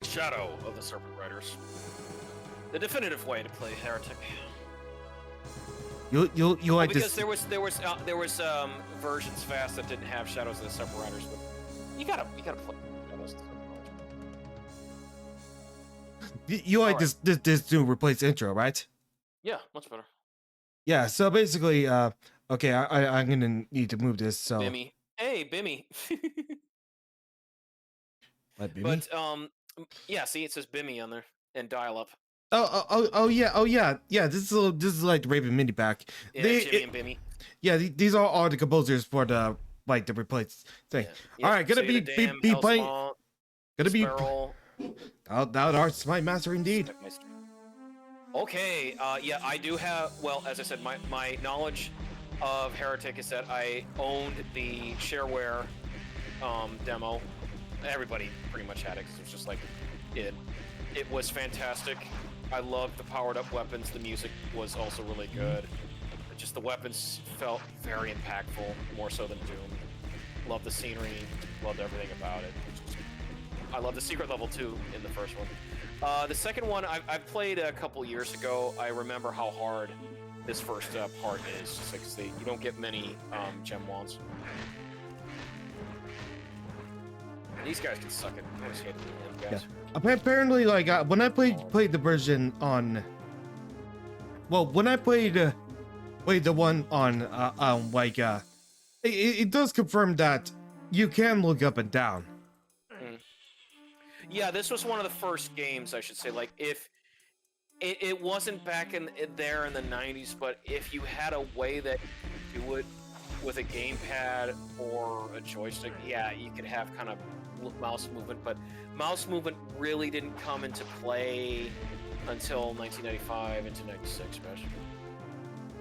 Shadow of the Serpent Riders. The definitive way to play Heretic. You Well, like because this? there was versions fast that didn't have Shadows of the Serpent Riders, but you gotta play Shadows of the Serpent Riders. You like Alright. this to replace intro, right? Yeah, much better. Yeah. So basically, okay, I'm gonna need to move this. So Bimmy. Hey, Bimmy. let be me. But yeah, see, it says Bimmy on there and dial up. Oh yeah. This is like the Raven mini pack. Yeah, Jimmy and Bimmy. Yeah, these are all the composers for the like the replace thing. Yeah. All right, gonna be playing. Gonna be. That art's my master indeed. Okay, yeah, I do have, well, as I said, my knowledge of Heretic is that I owned the shareware demo. Everybody pretty much had it, 'cause it was just like, it was fantastic. I loved the powered-up weapons. The music was also really good. Just the weapons felt very impactful, more so than Doom. Loved the scenery, loved everything about it. I love the secret level too in the first one. The second one I played a couple years ago. I remember how hard this first part is, because you don't get many gem wands. These guys can suck it. I always hate them guys. Yeah. Apparently, like when I played the version on, well, when I played the one on like it does confirm that you can look up and down. Yeah, this was one of the first games, I should say. Like, if it wasn't back there in the 90s, but if you had a way that you do it with a gamepad or a joystick, yeah, you could have kind of mouse movement. But mouse movement really didn't come into play until 1995 into 96, right?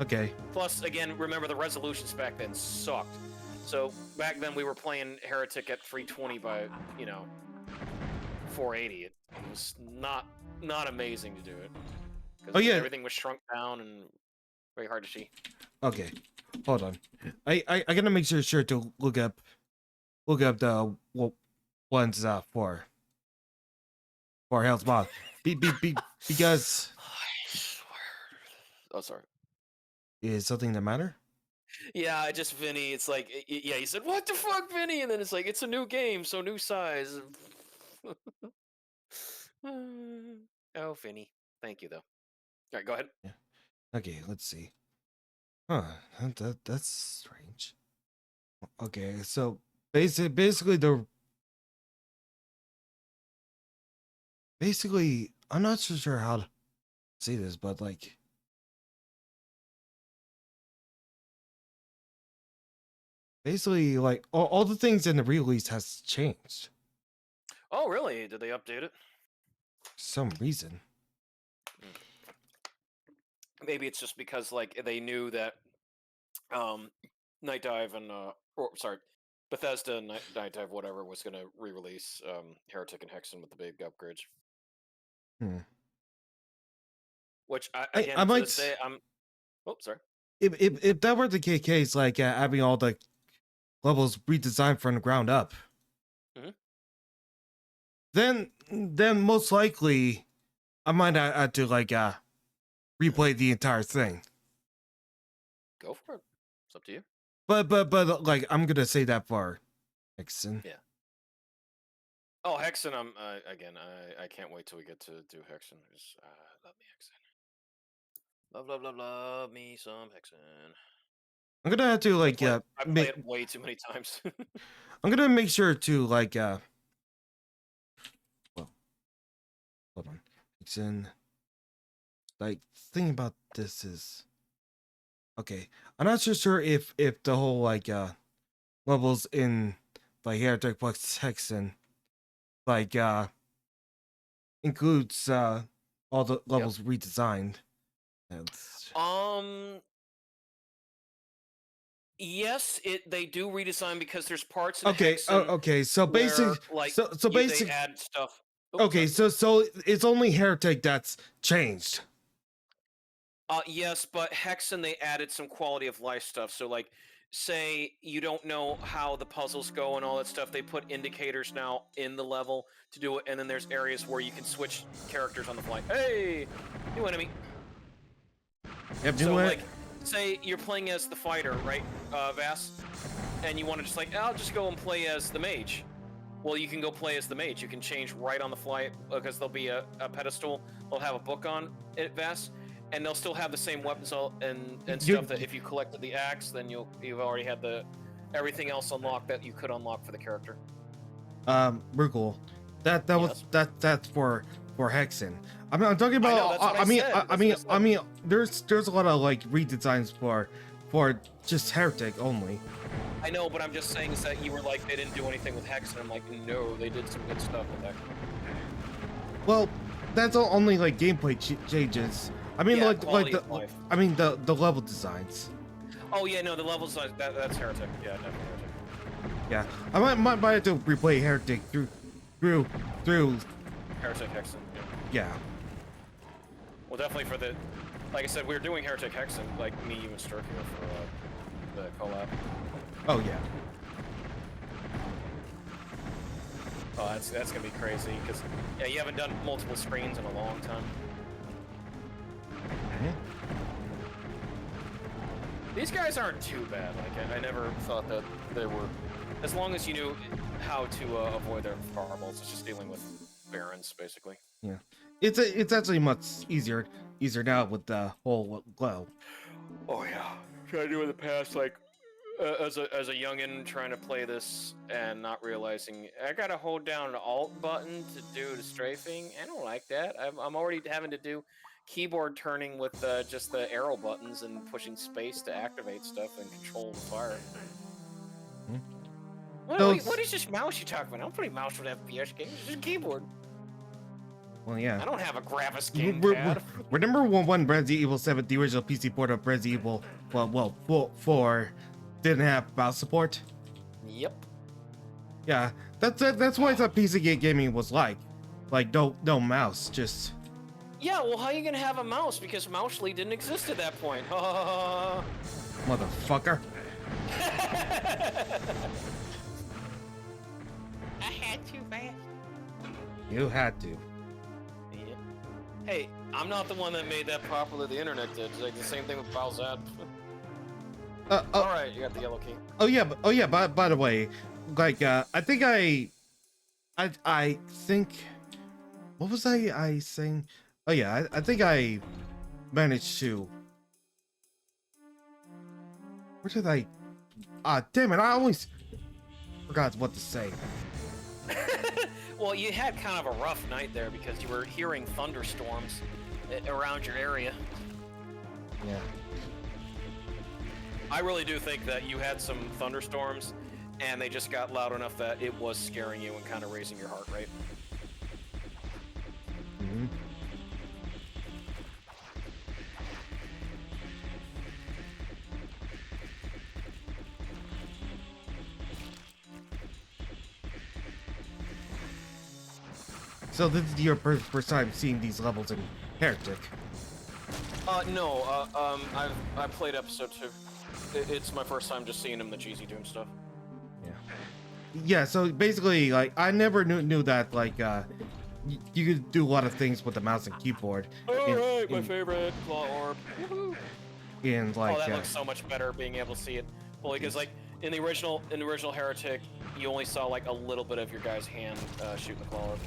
Okay. Plus, again, remember the resolutions back then sucked. So back then we were playing Heretic at 320 by, 480. It was not amazing to do it. Oh yeah, everything was shrunk down and very hard to see. Okay, hold on. I gotta make sure to look up the ones for Hell's Mod. Because I swear. Oh, sorry. is something that matter? Yeah, just Vinny. It's like, yeah, he said, "What the fuck, Vinny?" And then it's like, it's a new game, so new size. Oh, Vinny. Thank you, though. All right, go ahead. Yeah. Okay, let's see. Huh? That's strange. Okay, so basically I'm not so sure how to say this, but like basically like all the things in the release has changed. Oh, really? Did they update it? For some reason. Maybe it's just because like they knew that Night Dive and Bethesda and Night Dive whatever was going to re-release Heretic and Hexen with the big upgrades. Which I might say I'm. Oh, sorry. If that were the case, like having all the levels redesigned from the ground up, then most likely I might have to like replay the entire thing. Go for it. It's up to you. But like I'm gonna say that for Hexen. Yeah. Oh, Hexen! I'm again. I can't wait till we get to do Hexen. Just love me Hexen. Love me some Hexen. I'm gonna have to like I play it way too many times. I'm gonna make sure to like well, hold on. Hexen. Like thing about this is okay. I'm not so sure if the whole like levels in like Heretic plus Hexen like includes all the levels redesigned. Yes, they do redesign because there's parts in okay. Hexen Okay. So basically, like basically, they add stuff. Okay, so it's only Heretic that's changed. Yes, but Hexen they added some quality of life stuff. So like, say you don't know how the puzzles go and all that stuff, they put indicators now in the level to do it, and then there's areas where you can switch characters on the fly. Hey, new enemy. Yep, So like, say you're playing as the fighter, right, Vass, and you want to just like, I'll just go and play as the mage. Well, you can go play as the mage. You can change right on the fly because there'll be a pedestal. They'll have a book on it, Vass, and they'll still have the same weapons and stuff that if you collected the axe, then you've already had everything else unlocked that you could unlock for the character. Rugul, that's for Hexen. I'm talking about. I mean, there's a lot of like redesigns for just Heretic only. I know, but I'm just saying is that you were like they didn't do anything with Hex, and I'm like, no, they did some good stuff with that. Well, that's only like gameplay changes. I mean, Yeah, like the life. I mean the level designs. Oh yeah, no, the level design that's Heretic. Yeah, definitely Heretic. Yeah, I might have to replay Heretic through Heretic Hexen. Yeah. Well, definitely for the, like I said, we were doing Heretic Hexen, like me, you, and Sturk here for the collab. Oh yeah. Oh, that's gonna be crazy because yeah, you haven't done multiple screens in a long time. These guys aren't too bad. Like I never thought that they were. As long as you knew how to avoid their fireballs, it's just dealing with barons basically. Yeah. It's actually much easier now with the whole glow. Oh yeah. Trying to do in the past, like as a youngin trying to play this and not realizing I gotta hold down an alt button to do the strafing. I don't like that. I'm already having to do keyboard turning with just the arrow buttons and pushing space to activate stuff and control the fire. Hmm. What is this mouse you talking about? I don't play mouse with FPS games. It's just a keyboard. Well, yeah. I don't have a Gravis gamepad. Remember when Resident Evil 7, the original PC port of Resident Evil, well, 4 didn't have mouse support? Yep. Yeah, that's why I thought PC gaming was like no mouse, just. Yeah, well, how are you gonna have a mouse? Because Mousely didn't exist at that point. Motherfucker. I had to, man. You had to. Yeah. Hey, I'm not the one that made that popular. The internet did. It's like the same thing with Bowsat. All right, you got the yellow key. Oh yeah. By the way, like I think I think. What was I saying? Oh yeah, I think I managed to. Where did I? Damn it! I always forgot what to say. Well, you had kind of a rough night there because you were hearing thunderstorms around your area. Yeah. I really do think that you had some thunderstorms, and they just got loud enough that it was scaring you and kind of raising your heart rate. Mm-hmm. So this is your first time seeing these levels in Heretic? No. I played episode 2. It's my first time just seeing him the Jeezy doing stuff. Yeah. Yeah. So basically, like, I never knew that like you could do a lot of things with the mouse and keyboard. Alright, my favorite claw orb. Woohoo! And like, oh, that looks so much better being able to see it. Well, because like in the original Heretic, you only saw like a little bit of your guy's hand shooting the claw orb.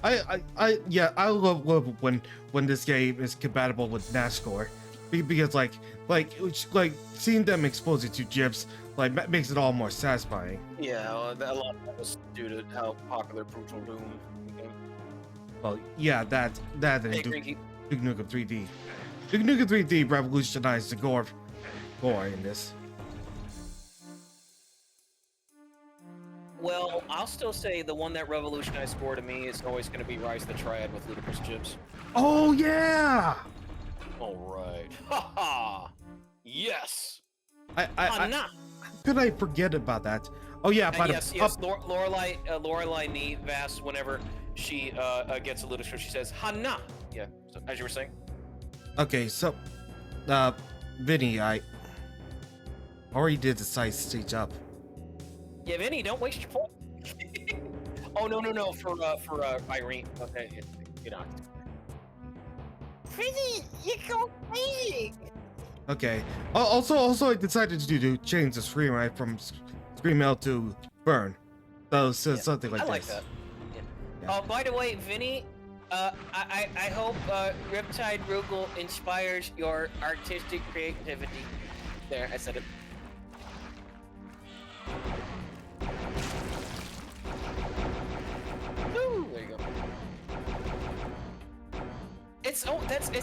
I love when this game is compatible with NASCAR, because like seeing them exposed to gyps like makes it all more satisfying. Yeah, well, a lot of that was due to how popular Brutal Doom became. Well, yeah, that and Hey, Duke Nukem 3D. Duke Nukem 3D revolutionized the gore in this. Well, I'll still say the one that revolutionized gore to me is always going to be Rise of the Triad with ludicrous jibs. Oh yeah! All right. Haha. Yes. I could I forget about that? Oh yeah, yes. Lorelai Nee Vass, whenever she gets a ludicrous, she says "Hana." Yeah. So, as you were saying. Okay, so, Vinny, already did the side stage up. Yeah, Vinny, don't waste your point. Oh no, for Irene. Okay, you know. Vinny, you go crazy. Okay. Also, I decided to change the screen right from scream out to burn. So something like I like this. that. Yeah. Oh, by the way, Vinny, I hope Riptide Rugal inspires your artistic creativity. There, I said it. Woo, there you go. It's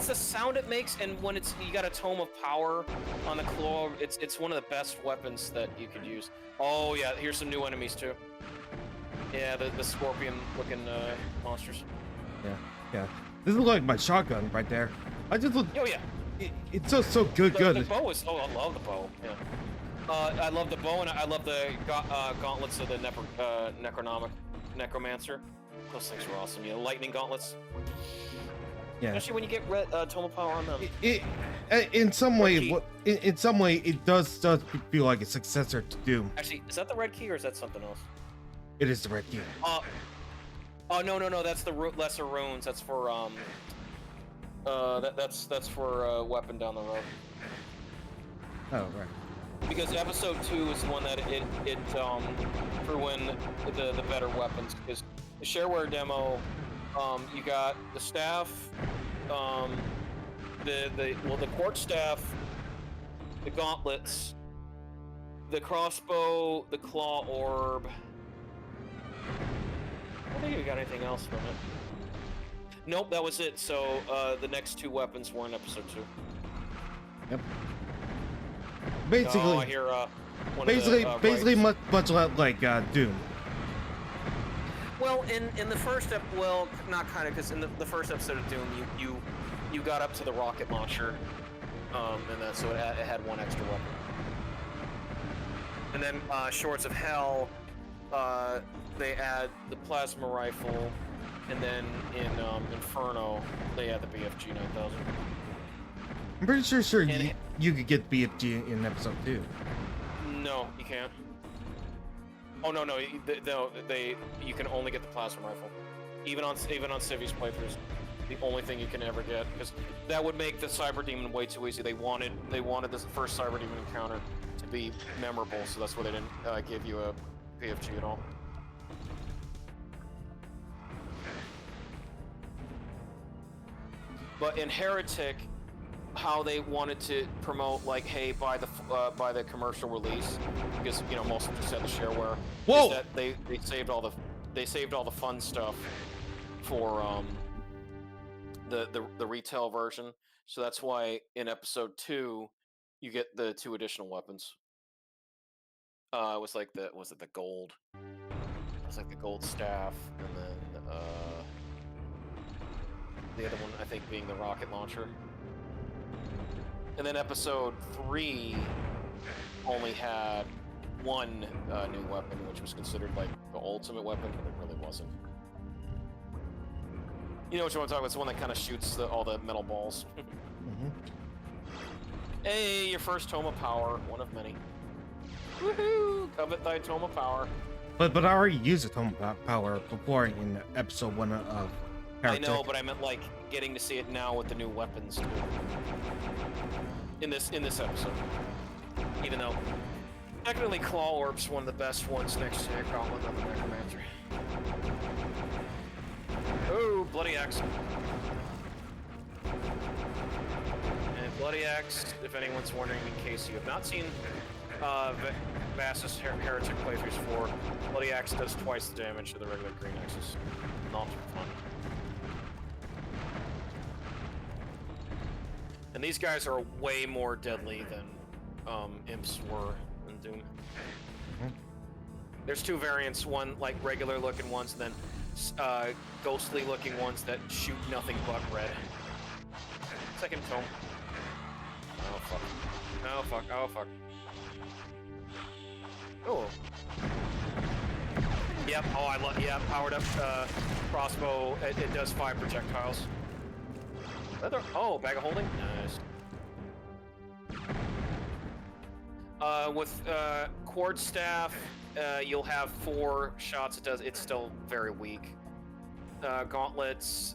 the sound it makes, and when you got a Tome of Power on the claw, it's one of the best weapons that you could use. Oh yeah, here's some new enemies too. Yeah, the scorpion-looking monsters. Yeah. This is like my shotgun right there. I just look. Oh yeah. It's so good. The bow is. Oh, I love the bow. Yeah. I love the bow, and I love the gauntlets of the necromancer. Those things were awesome. Lightning gauntlets. Yeah. Especially when you get Tome of Power on them. In some way, it does feel like a successor to Doom. Actually, is that the red key or is that something else? It is the red key. Oh no, that's the lesser runes. That's for that's for weapon down the road. Oh right. Because episode 2 is the one that it threw in the better weapons. Because the shareware demo, you got the staff, the quartz staff, the gauntlets, the crossbow, the claw orb. I don't think we got anything else from it. Nope, that was it. So the next 2 weapons were in episode 2. Yep. Basically, I hear basically much like Doom. Well, in the first well, not kind of, because in the first episode of Doom, you got up to the rocket launcher, and then so it had one extra weapon. And then Shorts of Hell, they add the plasma rifle, and then in Inferno, they add the BFG 9000. I'm pretty sure you could get BFG in episode 2. No, you can't. Oh no, you can only get the plasma rifle. Even on Civi's playthroughs, the only thing you can ever get, because that would make the Cyber Demon way too easy. They wanted this first Cyber Demon encounter to be memorable, so that's why they didn't give you a PFG at all. But in Heretic, how they wanted to promote, like, hey, buy the commercial release, because most of them just had the shareware. Whoa! Is that they saved all the fun stuff for the retail version. So that's why in episode 2 you get the 2 additional weapons. It was like the gold. It was like the gold staff, and then the other one I think being the rocket launcher. And then episode 3 only had one new weapon, which was considered like the ultimate weapon, but it really wasn't. You know what you want to talk about? It's the one that kind of shoots all the metal balls. Mm-hmm. Hey, your first Tome of Power, one of many. Woohoo! Covet thy Tome of Power. But I already used a Tome of Power before in episode 1 of Heretic. I know, but I meant like getting to see it now with the new weapons too. In this episode. Even though technically Claw Orb's one of the best ones next to Gauntlet of the Necromancer. Oh, Bloody Axe. And Bloody Axe, if anyone's wondering, in case you have not seen VaStar's Heretic playthroughs for, Bloody Axe does twice the damage of the regular green axes. Not for fun. And these guys are way more deadly than imps were in Doom. Mm-hmm. There's 2 variants, one like regular looking ones, and then ghostly looking ones that shoot nothing but red. Second tome. Oh fuck. Oh fuck. Oh fuck. Oh. Yep. Oh, I love. Yeah, powered up crossbow. It does 5 projectiles. Oh, bag of holding. Nice. With Quartz Staff, you'll have 4 shots. It's still very weak. Gauntlets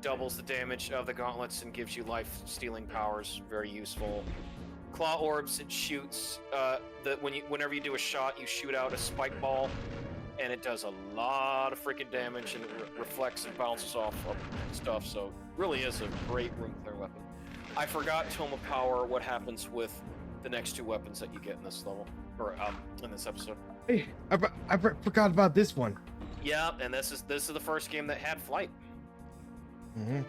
doubles the damage of the gauntlets and gives you life-stealing powers. Very useful. Claw Orbs, it shoots. Whenever you do a shot, you shoot out a spike ball, and it does a lot of freaking damage, and it reflects and bounces off of stuff. So it really is a great room clear weapon. I forgot Tome of Power. What happens with the next 2 weapons that you get in this level, or in this episode? Hey, I forgot about this one. Yeah, and this is the first game that had flight. Mm-hmm.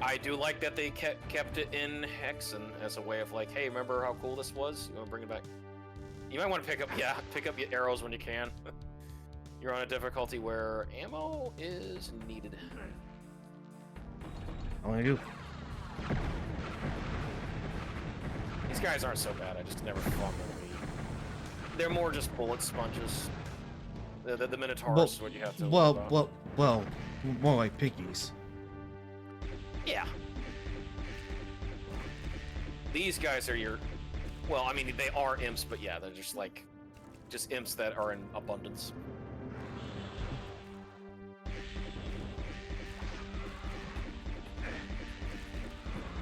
I do like that they kept it in Hexen as a way of like, hey, remember how cool this was? You want to bring it back? You might want to pick up your arrows when you can. You're on a difficulty where ammo is needed. What do I do? These guys aren't so bad. I just never fought them. They're more just bullet sponges. The Minotaurs is what you have to. Well, more like piggies. Yeah. These guys are your. Well, I mean, they are imps, but yeah, they're just imps that are in abundance.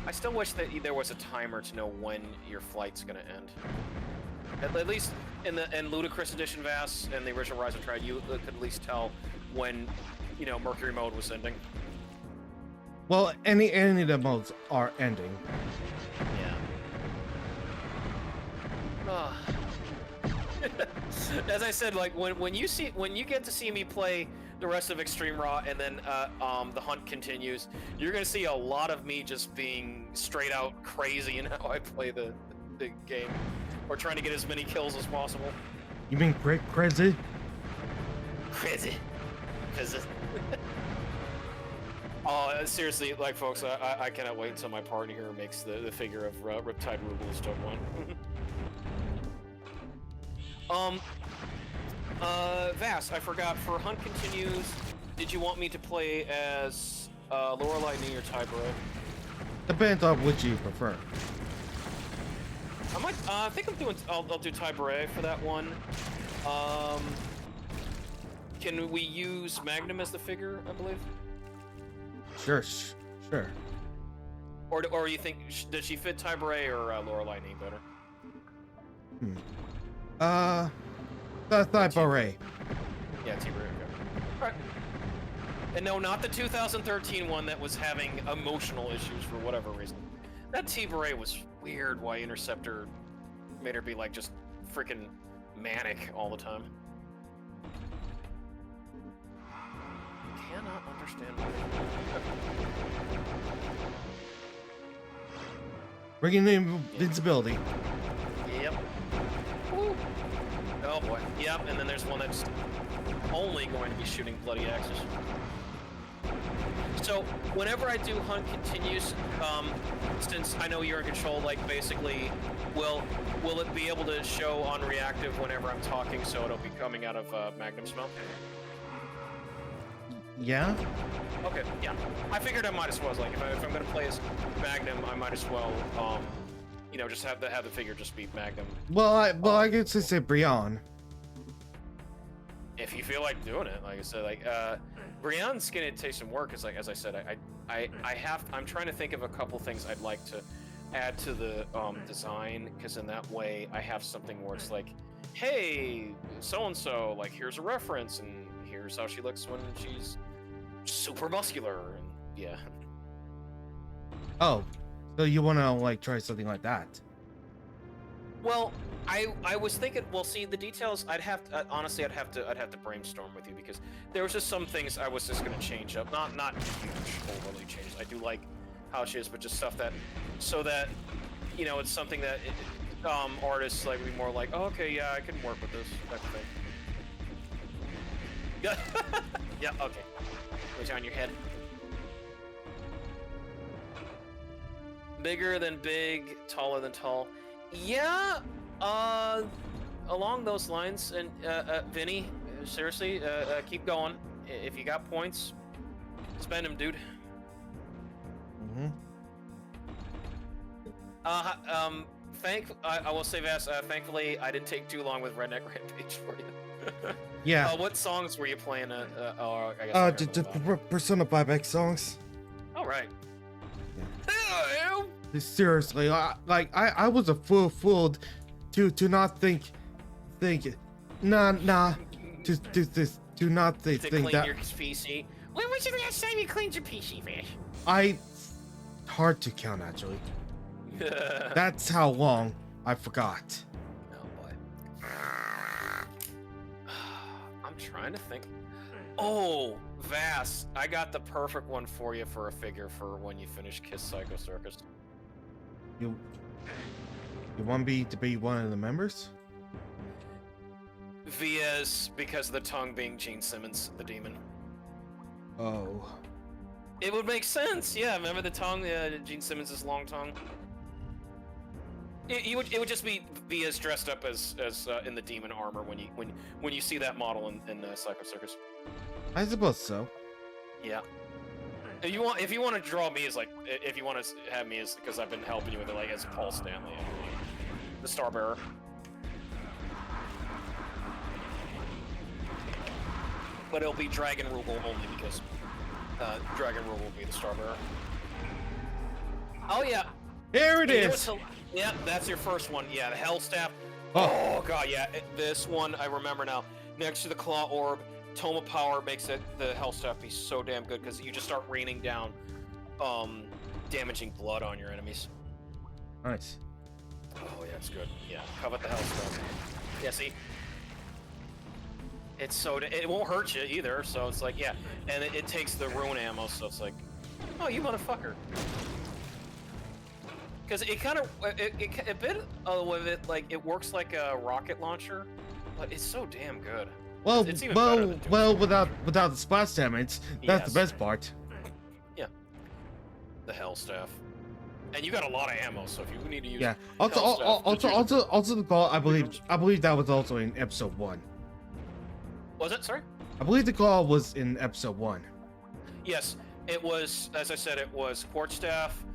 I still wish that there was a timer to know when your flight's gonna end. At least in Ludicrous Edition VAS and the original Rise of Triad, you could at least tell when, Mercury mode was ending. Well, any of the modes are ending. Yeah. As I said, like when you get to see me play the rest of Extreme Raw and then the hunt continues, you're gonna see a lot of me just being straight out crazy in how I play the game, or trying to get as many kills as possible. You mean crazy? Crazy. Oh, seriously, like, folks, I cannot wait until my partner here makes the figure of Riptide Rubles Stone 1. Vass, I forgot, for Hunt Continues, did you want me to play as Lorelei or Tybray? Depends on which you prefer. I think I'll do Tybray for that one. Can we use Magnum as the figure, I believe? Sure. Or you think, does she fit Tybray or Lorelei better? Tybray. Yeah, Tybray, okay. Alright. And no, not the 2013 one that was having emotional issues for whatever reason. That Tybray was weird why Interceptor made her be like just freaking manic all the time. Cannot understand why. Bringing in invincibility. Yep. Woo. Oh boy. Yep, and then there's one that's only going to be shooting bloody axes. So, whenever I do Hunt Continues, since I know you're in control, like, basically, will it be able to show on reactive whenever I'm talking, so it'll be coming out of Magnum's mouth? Yeah? Okay, yeah. I figured I might as well, like, if I'm gonna play as Magnum, I might as well, just have the figure just be Magnum. Well, I guess I say Brian. If you feel like doing it, like I said, like, Brianne's gonna take some work, as I said, I'm trying to think of a couple things I'd like to add to the design, because in that way I have something where it's like, hey, so-and-so, like, here's a reference, and here's how she looks when she's super muscular, and yeah. Oh, so you want to, like, try something like that? Well, I was thinking. Well, see, the details. Honestly, I'd have to brainstorm with you, because there was just some things I was just gonna change up. Not huge, overly changes. I do like how she is, but just stuff that, so that, it's something that artists like be more like, oh, okay, yeah, I can work with this type of thing. Yeah. Yeah. Okay. Put it on your head. Bigger than big, taller than tall. Yeah, along those lines, and Vinny, seriously, keep going. If you got points, spend them, dude. I will say this. Thankfully, I didn't take too long with Redneck Rampage for you. Yeah. What songs were you playing? I guess I heard The about that. Persona 5X songs. All right. Seriously, I was a fooled to not think, nah, to not To think clean that your PC. When was the last time you cleaned your PC, Vash? hard to count actually. That's how long I forgot. Oh boy. I'm trying to think. Oh, Vass, I got the perfect one for you for a figure for when you finish Kiss Psycho Circus. You want me to be one of the members? Vias, because of the tongue being Gene Simmons, the demon. Oh. It would make sense, yeah. Remember the tongue, Gene Simmons' long tongue? It would just be Vias dressed up as in the demon armor when you see that model in Psycho Circus. I suppose so. Yeah. If you want to draw me as like, if you want to have me as, because I've been helping you with it, like as Paul Stanley, the Star Bearer. But it'll be Dragon Rugal only because Dragon Rugal will be the Star Bearer. Oh yeah. Here it is. Yeah, that's your first one. Yeah, the Hell Staff. Oh. Oh god, yeah. This one I remember now. Next to the Claw Orb, Tome of Power makes it the Hell Staff be so damn good because you just start raining down, damaging blood on your enemies. Nice. Oh yeah, it's good. Yeah, covet the Hell Staff. Yeah, see. It's so it won't hurt you either, so it's like yeah, and it takes the ruin ammo, so it's like, oh you motherfucker. Because it kind of a bit with it like it works like a rocket launcher, but it's so damn good. Well, It's even better than without the splash damage, that's Yes. the best part. Yeah. The Hell Staff. And you got a lot of ammo, so if you need to use Yeah. Hell Staff, Also the claw. I believe that was also in episode 1. was it? Sorry. I believe the claw was in episode 1. Yes, it was. As I said, it was Quartz Staff,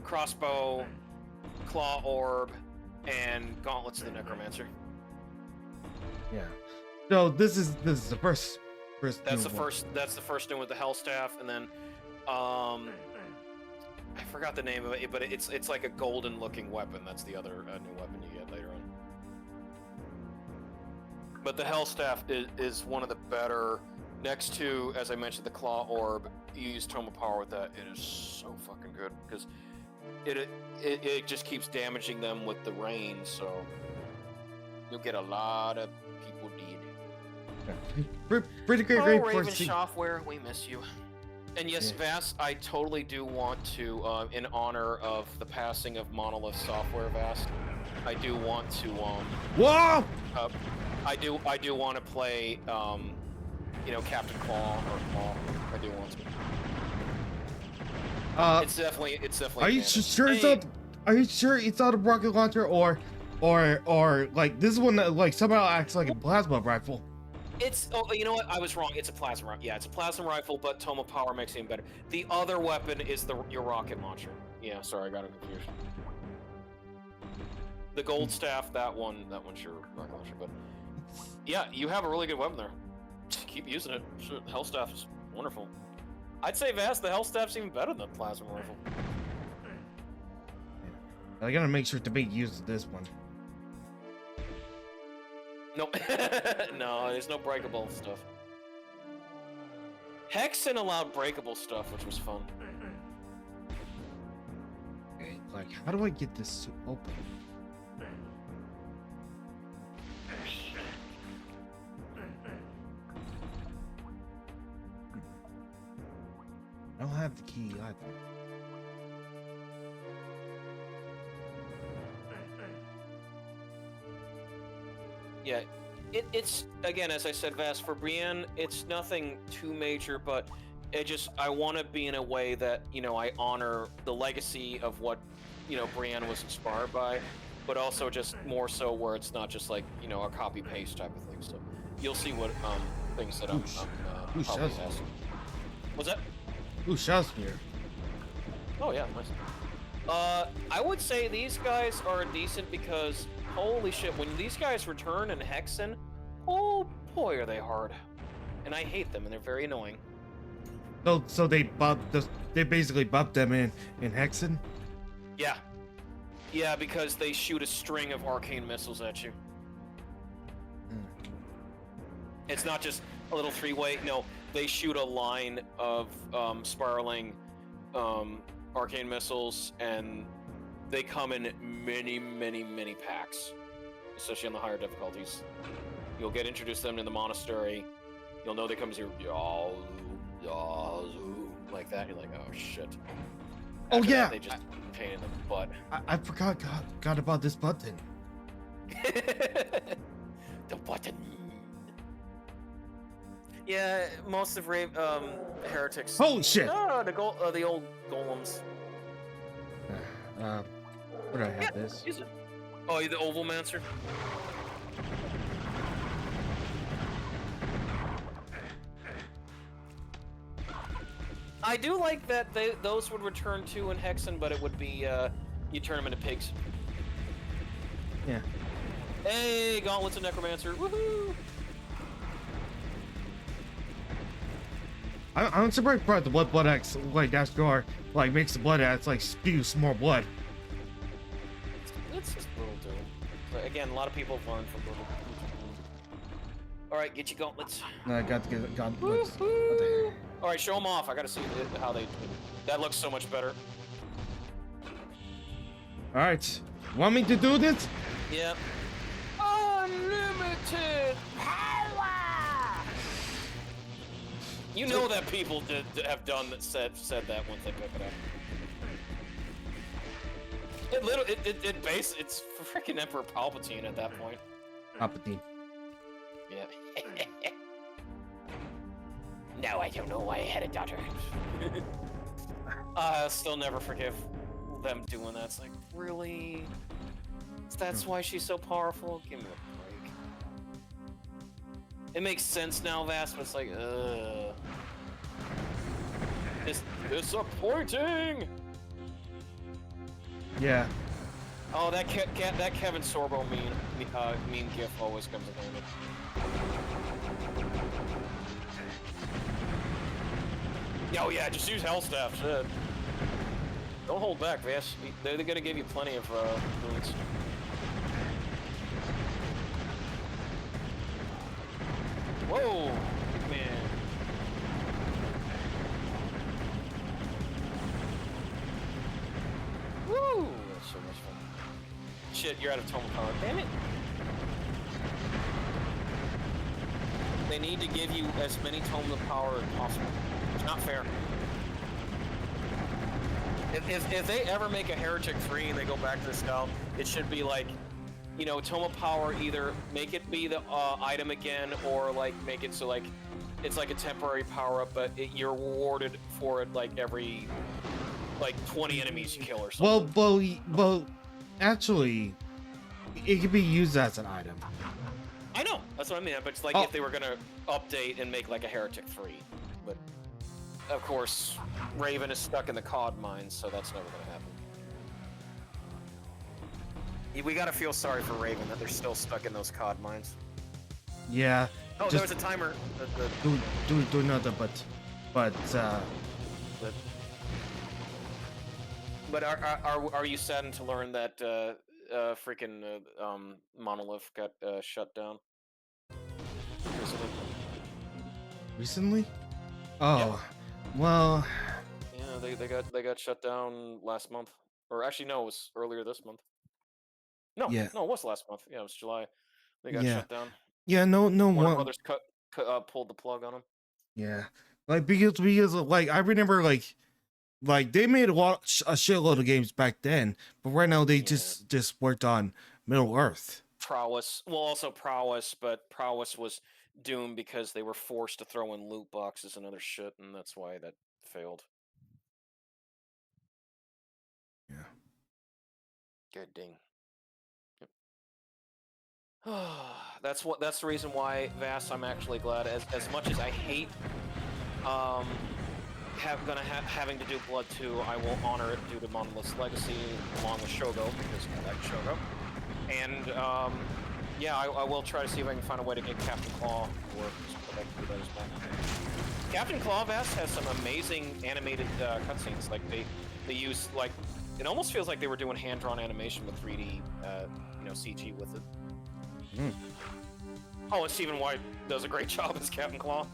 Crossbow, Claw Orb, and Gauntlets of the Necromancer. Yeah. So this is the first. That's new the one. first. That's the first one with the Hell Staff, and then, I forgot the name of it, but it's like a golden-looking weapon. That's the other new weapon you get later on. But the Hell Staff is one of the better. Next to, as I mentioned, the Claw Orb, you use Tome of Power with that. It is so fucking good because it just keeps damaging them with the rain, so you'll get a lot of people dead. Pretty great. Oh, Great Raven for see- Software, we miss you. And yes, Yeah. Vass, I totally do want to, in honor of the passing of Monolith Software, Vass, I do want to, Whoa! I do want to play, Captain Claw or Claw. I do want to. It's definitely. Are you canon. sure it's Hey, not? Are you sure it's not a rocket launcher or like this one that like somehow acts like a plasma rifle? It's. Oh, you know what? I was wrong. It's a plasma rifle. Yeah, it's a plasma rifle, but Tome of Power makes it even better. The other weapon is your rocket launcher. Yeah, sorry, I got it confused. The gold staff, that one's your rocket launcher, but yeah, you have a really good weapon there. Just keep using it. Sure, the Hell Staff is wonderful. I'd say Vass, the Hell Staff's even better than the plasma rifle. I gotta make sure to make use of this one. No, no, there's no breakable stuff. Hexen allowed breakable stuff, which was fun. Okay, like how do I get this to open? I don't have the key either. Yeah, it's again, as I said, Vass, for Brienne, it's nothing too major, but I want to be in a way that I honor the legacy of what Brienne was inspired by, but also just more so where it's not just like a copy paste type of thing. So you'll see what things that I'm Ooh, probably Shazir. asking. What's that? Ooh, Shazir. Oh yeah, nice. I would say these guys are decent because, holy shit, when these guys return in Hexen, oh boy, are they hard. And I hate them, and they're very annoying. So they basically bumped them in Hexen. Yeah. Yeah, because they shoot a string of arcane missiles at you. It's not just a little three-way. No, they shoot a line of spiraling arcane missiles, and they come in many, many, many packs, especially on the higher difficulties. You'll get introduced to them in the monastery. You'll know they come here, like that. You're like, oh shit. After Yeah, that, they just pain in the butt. I forgot about this button. The button. Yeah, most of heretics. Holy shit! The old golems. Where do I have this? Oh, you're the Ovalmancer? I do like that those would return too in Hexen, but it would be, you turn them into pigs. Yeah. Hey, Gauntlets of Necromancer, woohoo! I'm surprised the blood X like Asgar like makes the blood axe like spews more blood. It's just brutal too. But again, a lot of people have learned from brutal. Alright, get your gauntlets. No, I got to get gauntlets. What the heck? Alright, show them off. I gotta see how they... That looks so much better. Alright. Want me to do this? Yep. Unlimited power! You know that people have done that said that once they pick it up. It's freaking Emperor Palpatine at that point. Palpatine. Yeah. Now I don't know why I had a daughter. I'll still never forgive them doing that. It's like, really? That's why she's so powerful? Give me a break. It makes sense now, Vas, but it's like, ugh. It's disappointing! Yeah. Oh, that Kevin Sorbo meme gif always comes in handy. Oh yeah, just use Hellstaff, shit. Don't hold back, Vas. They're gonna give you plenty of moons. Whoa, man. Woo! That's so much fun. Shit, you're out of tome power. Damn it! They need to give you as many tomes of power as possible. It's not fair. If they ever make a Heretic 3 and they go back to the style, it should be like, you know, Tome of Power, either make it be the item again, or like make it so like it's like a temporary power-up, but you're rewarded for it like every like 20 enemies you kill or something. Well, actually, it could be used as an item. I know, that's what I mean, but it's like if they were gonna update and make like a Heretic 3, but of course, Raven is stuck in the COD mines, so that's never gonna happen. We gotta feel sorry for Raven that they're still stuck in those COD mines. Yeah. Oh, there was a timer. Do another, but are you saddened to learn that freaking Monolith got shut down recently? Recently? Oh, yeah. Well. Yeah, they got shut down last month, or actually no, it was earlier this month. No, yeah. No, it was last month. Yeah, it was July. They got shut down. Yeah, no Warner Brothers pulled the plug on them. Yeah, like because like I remember like they made a shitload of games back then, but right now they just worked on Middle Earth. Prowess, well, also Prowess, but Prowess was doomed because they were forced to throw in loot boxes and other shit, and that's why that failed. Yeah. Good ding. That's the reason why, Vas, I'm actually glad. As much as I hate having to do Blood 2, I will honor it due to Monolith's legacy, along with Shogo, because I like Shogo. And, yeah, I will try to see if I can find a way to get Captain Claw to work, so that I can do that as well. Captain Claw Vast has some amazing animated cutscenes. Like, they use, like, it almost feels like they were doing hand-drawn animation with 3D, you know, CG with it. Mm. Oh, and Stephen White does a great job as Captain Claw.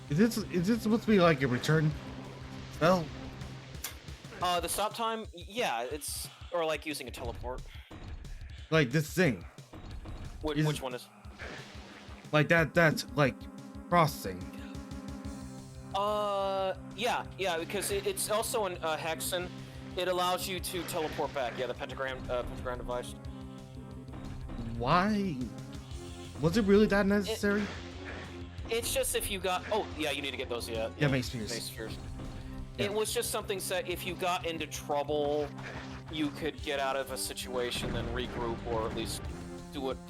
Is this supposed to be like a return spell? The stop time, yeah, it's or like using a teleport. Like this thing. Which one is? Like that's like processing. Yeah, because it's also in Hexen. It allows you to teleport back. Yeah, the pentagram device. Why? Was it really that necessary? It's just if you got. Oh, yeah, you need to get those. Yeah, Mace Spheres. Mace Spheres. Yeah. It was just something that if you got into trouble, you could get out of a situation, then regroup, or at least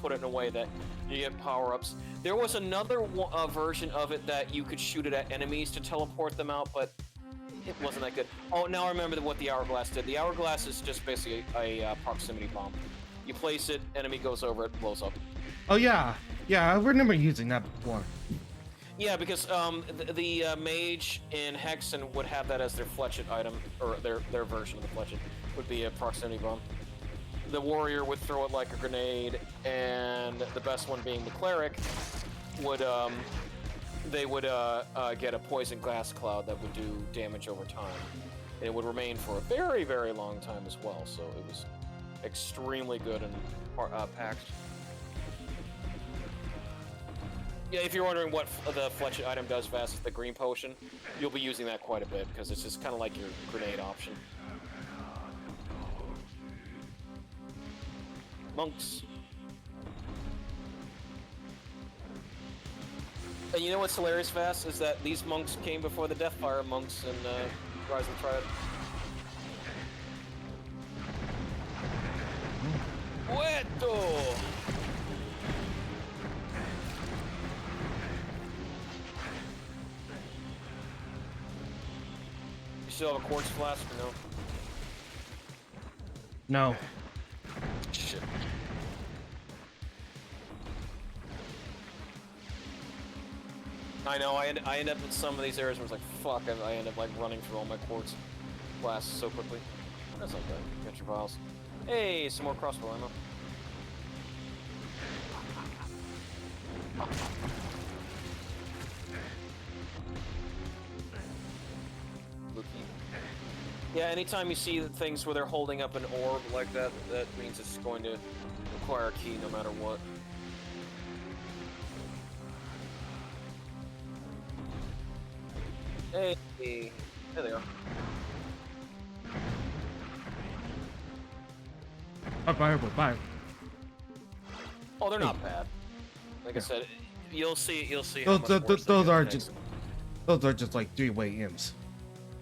put it in a way that you get power-ups. There was another version of it that you could shoot it at enemies to teleport them out, but it wasn't that good. Oh, now I remember what the Hourglass did. The Hourglass is just basically a proximity bomb. You place it, enemy goes over it, blows up. Oh yeah, I remember using that before. Yeah, because the mage in Hexen would have that as their Fletchet item, or their version of the Fletchet would be a proximity bomb. The warrior would throw it like a grenade, and the best one being the cleric would they would get a poison gas cloud that would do damage over time. And it would remain for a very, very long time as well, so it was extremely good and packed. Yeah, if you're wondering what the Fletchet item does fast, it's the green potion. You'll be using that quite a bit, because it's just kind of like your grenade option. Monks. And you know what's hilarious, Vass, is that these monks came before the Deathfire monks in Rise of the Triad. Pueto! You still have a quartz flask or no? No. Shit. I know, I end up in some of these areas where it's like, fuck, I end up like running through all my quartz flasks so quickly. That's okay. Get your vials. Hey, some more crossbow ammo. Yeah, anytime you see things where they're holding up an orb like that, that means it's going to require a key no matter what. Hey, there they are. Bye. Oh, they're not bad. Like I said, you'll see how Those much worse those they are get just next. those are just like three-way imps.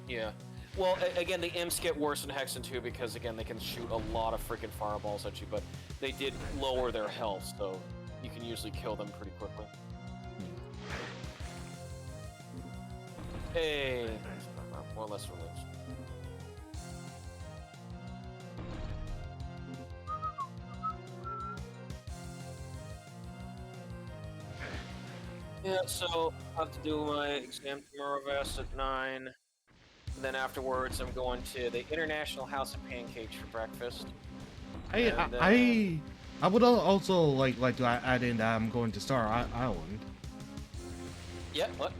Yeah. Well, again, the imps get worse in Hexen too because again they can shoot a lot of freaking fireballs at you, but they did lower their health, so you can usually kill them pretty quickly. Hey, more or less released. Yeah, so I have to do my exam tomorrow, Vass, at 9. And then afterwards, I'm going to the International House of Pancakes for breakfast. I would also like to add in that I'm going to Star Island. Yeah, what?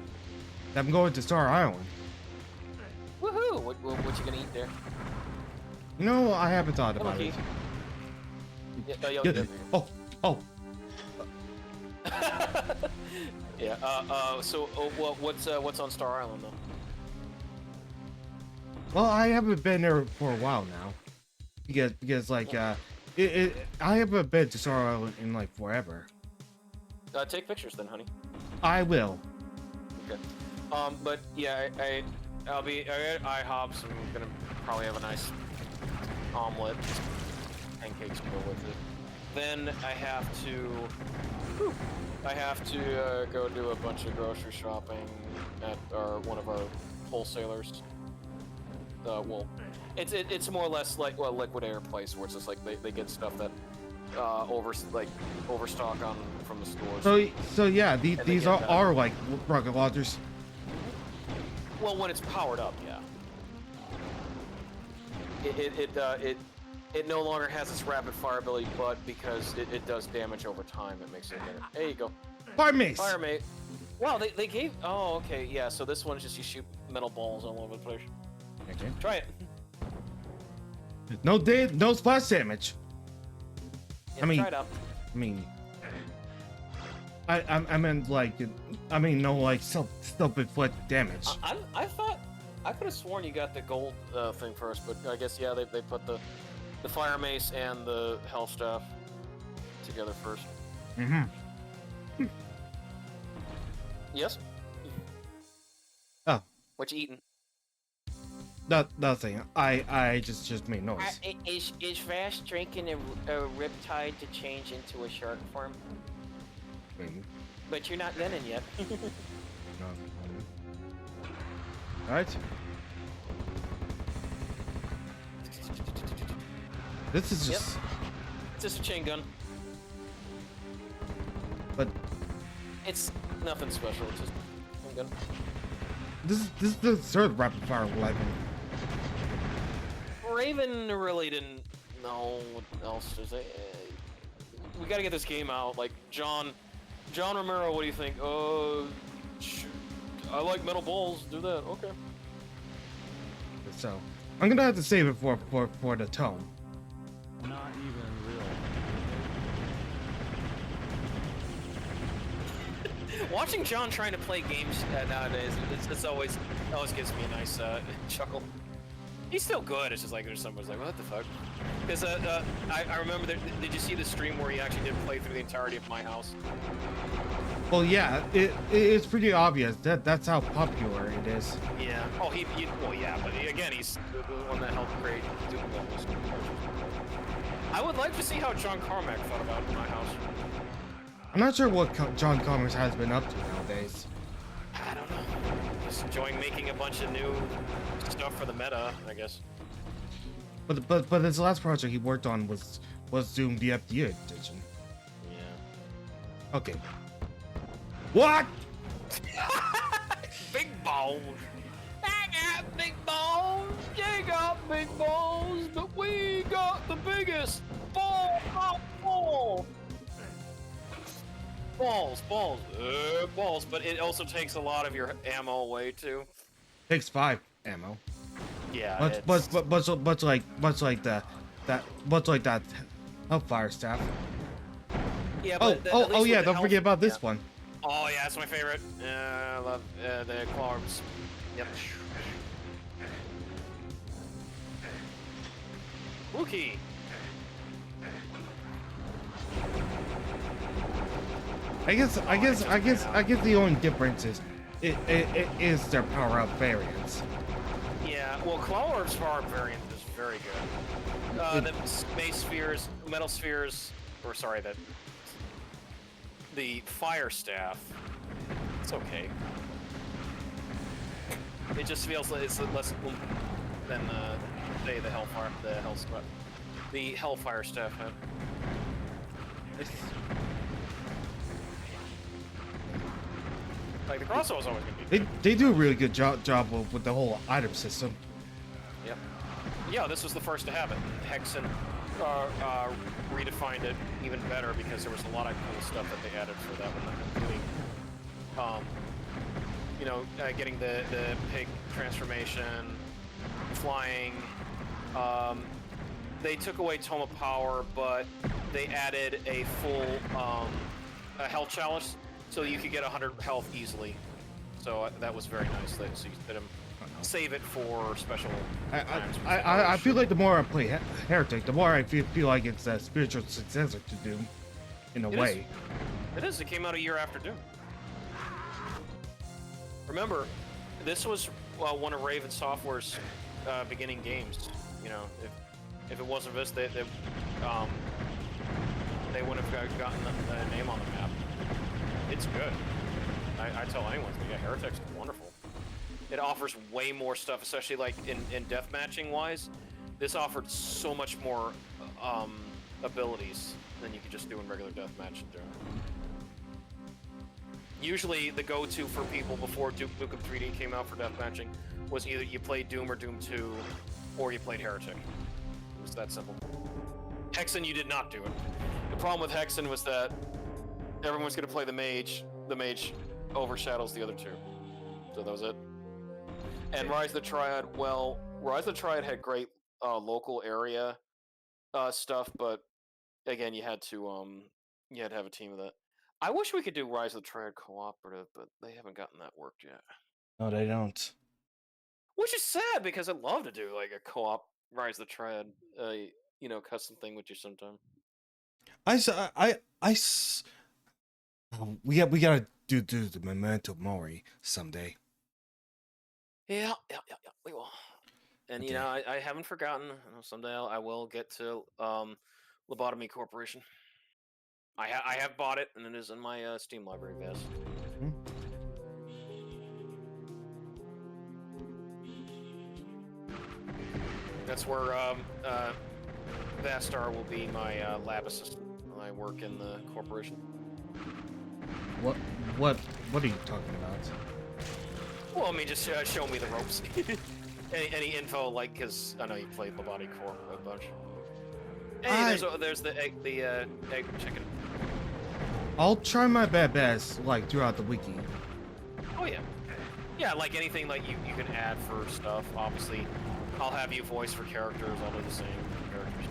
I'm going to Star Island. Woohoo! What you gonna eat there? You know, I haven't thought about it. Oh. Yeah. So, what's on Star Island though? Well, I haven't been there for a while now, because like I haven't been to Star Island in like forever. Take pictures then, honey. I will. Okay. But yeah, I'll be at IHOP, so I'm gonna probably have a nice omelet, pancakes to go with it. Then I have to. I have to go do a bunch of grocery shopping at one of our wholesalers. Well, it's more or less like a liquidator place where it's just like they get stuff that overstock on from the stores. So yeah, these are like rocket launchers. Well, when it's powered up, yeah. It no longer has its rapid fire ability, but because it does damage over time, it makes it better. There you go. Fire mace. Fire mate. Wow, they gave. Oh, okay, yeah. So this one's just you shoot metal balls all over the place. Okay. Try it. No splash damage. Yeah, I mean, try it out. I meant like, no like self-inflict damage. I thought I could have sworn you got the gold thing first, but I guess yeah, they put the fire mace and the hell staff together first. Mm-hmm. Yes. Oh. What you eating? Nothing. I just made noise. Is Vash drinking a riptide to change into a shark form? Maybe. But you're not venom yet. No. Alright. This is just... Yep. It's just a chain gun. But... It's nothing special, it's just a chain gun. This is the third rapid fire weapon. Raven really didn't know what else to say. We gotta get this game out. Like, John Romero, what do you think? I like metal balls, do that, okay. So, I'm gonna have to save it for the tome. Not even real. Watching John trying to play games nowadays, it's always gives me a nice chuckle. He's still good. It's just like there's someone's like, what the fuck? Because I remember. Did you see the stream where he actually did play through the entirety of My House? Well, yeah, it's pretty obvious that's how popular it is. Yeah. Oh, well, yeah, but again, he's the one that helped create Doom levels. I would like to see how John Carmack thought about My House. I'm not sure what John Connors has been up to nowadays. I don't know. Just enjoying making a bunch of new stuff for the meta, I guess. But his last project he worked on was Doom the FD edition. Yeah. Okay. What? Big balls. I got big balls. You got big balls, but we got the biggest ball. Balls, but it also takes a lot of your ammo away too. Takes 5 ammo. Yeah. Much like that Hellfire staff. Yeah. But Yeah! Don't forget about this one. Oh yeah, that's my favorite. I love the claws. Yep. Wookie. I guess the only difference is it is their power up variants. Yeah, well, Claw Orb's power up variant is very good. The space spheres, metal spheres, or sorry, the fire staff. It's okay. It just feels like it's less than say the Hellfire, the Hellfire staff had. Like the crossbow was always gonna be. They do a really good job with the whole item system. Yep. Yeah, this was the first to have it. Hexen redefined it even better because there was a lot of cool stuff that they added for that one, including, getting the pig transformation, flying. They took away Tome of Power, but they added a full a health challenge, so you could get 100 health easily. So that was very nice. So you could save it for special times. I feel like the more I play Heretic, the more I feel like it's a spiritual successor to Doom, in a way. It is. It came out a year after Doom. Remember, this was one of Raven Software's beginning games. You know, if it wasn't this, they wouldn't have gotten the name on the map. Heretic's good. I tell anyone, yeah, Heretic's wonderful. It offers way more stuff, especially like in death matching wise. This offered so much more abilities than you could just do in regular deathmatch. Usually, the go-to for people before Duke Nukem 3D came out for deathmatching was either you played Doom or Doom 2, or you played Heretic. It was that simple. Hexen, you did not do it. The problem with Hexen was that everyone's going to play the mage. The mage overshadows the other two. So that was it. And Rise of the Triad, well, Rise of the Triad had great local area stuff, but again, you had to have a team of that. I wish we could do Rise of the Triad cooperative, but they haven't gotten that worked yet. No, they don't. Which is sad because I'd love to do like a co-op Rise of the Triad, custom thing with you sometime. We gotta do the Memento Mori someday. Yeah, we will. And Okay. I haven't forgotten. Someday I will get to Lobotomy Corporation. I have bought it, and it is in my Steam library, guys. Hmm. That's where VaStar will be my lab assistant when I work in the corporation. What are you talking about? Well, I mean, just show me the ropes. any info, like, because I know you played Lobotomy Corp a bunch. Hey, there's the egg chicken. I'll try my best, like, throughout the wiki. Oh yeah, yeah. Like anything, like you can add for stuff. Obviously, I'll have you voice for characters. I'll do the same characters.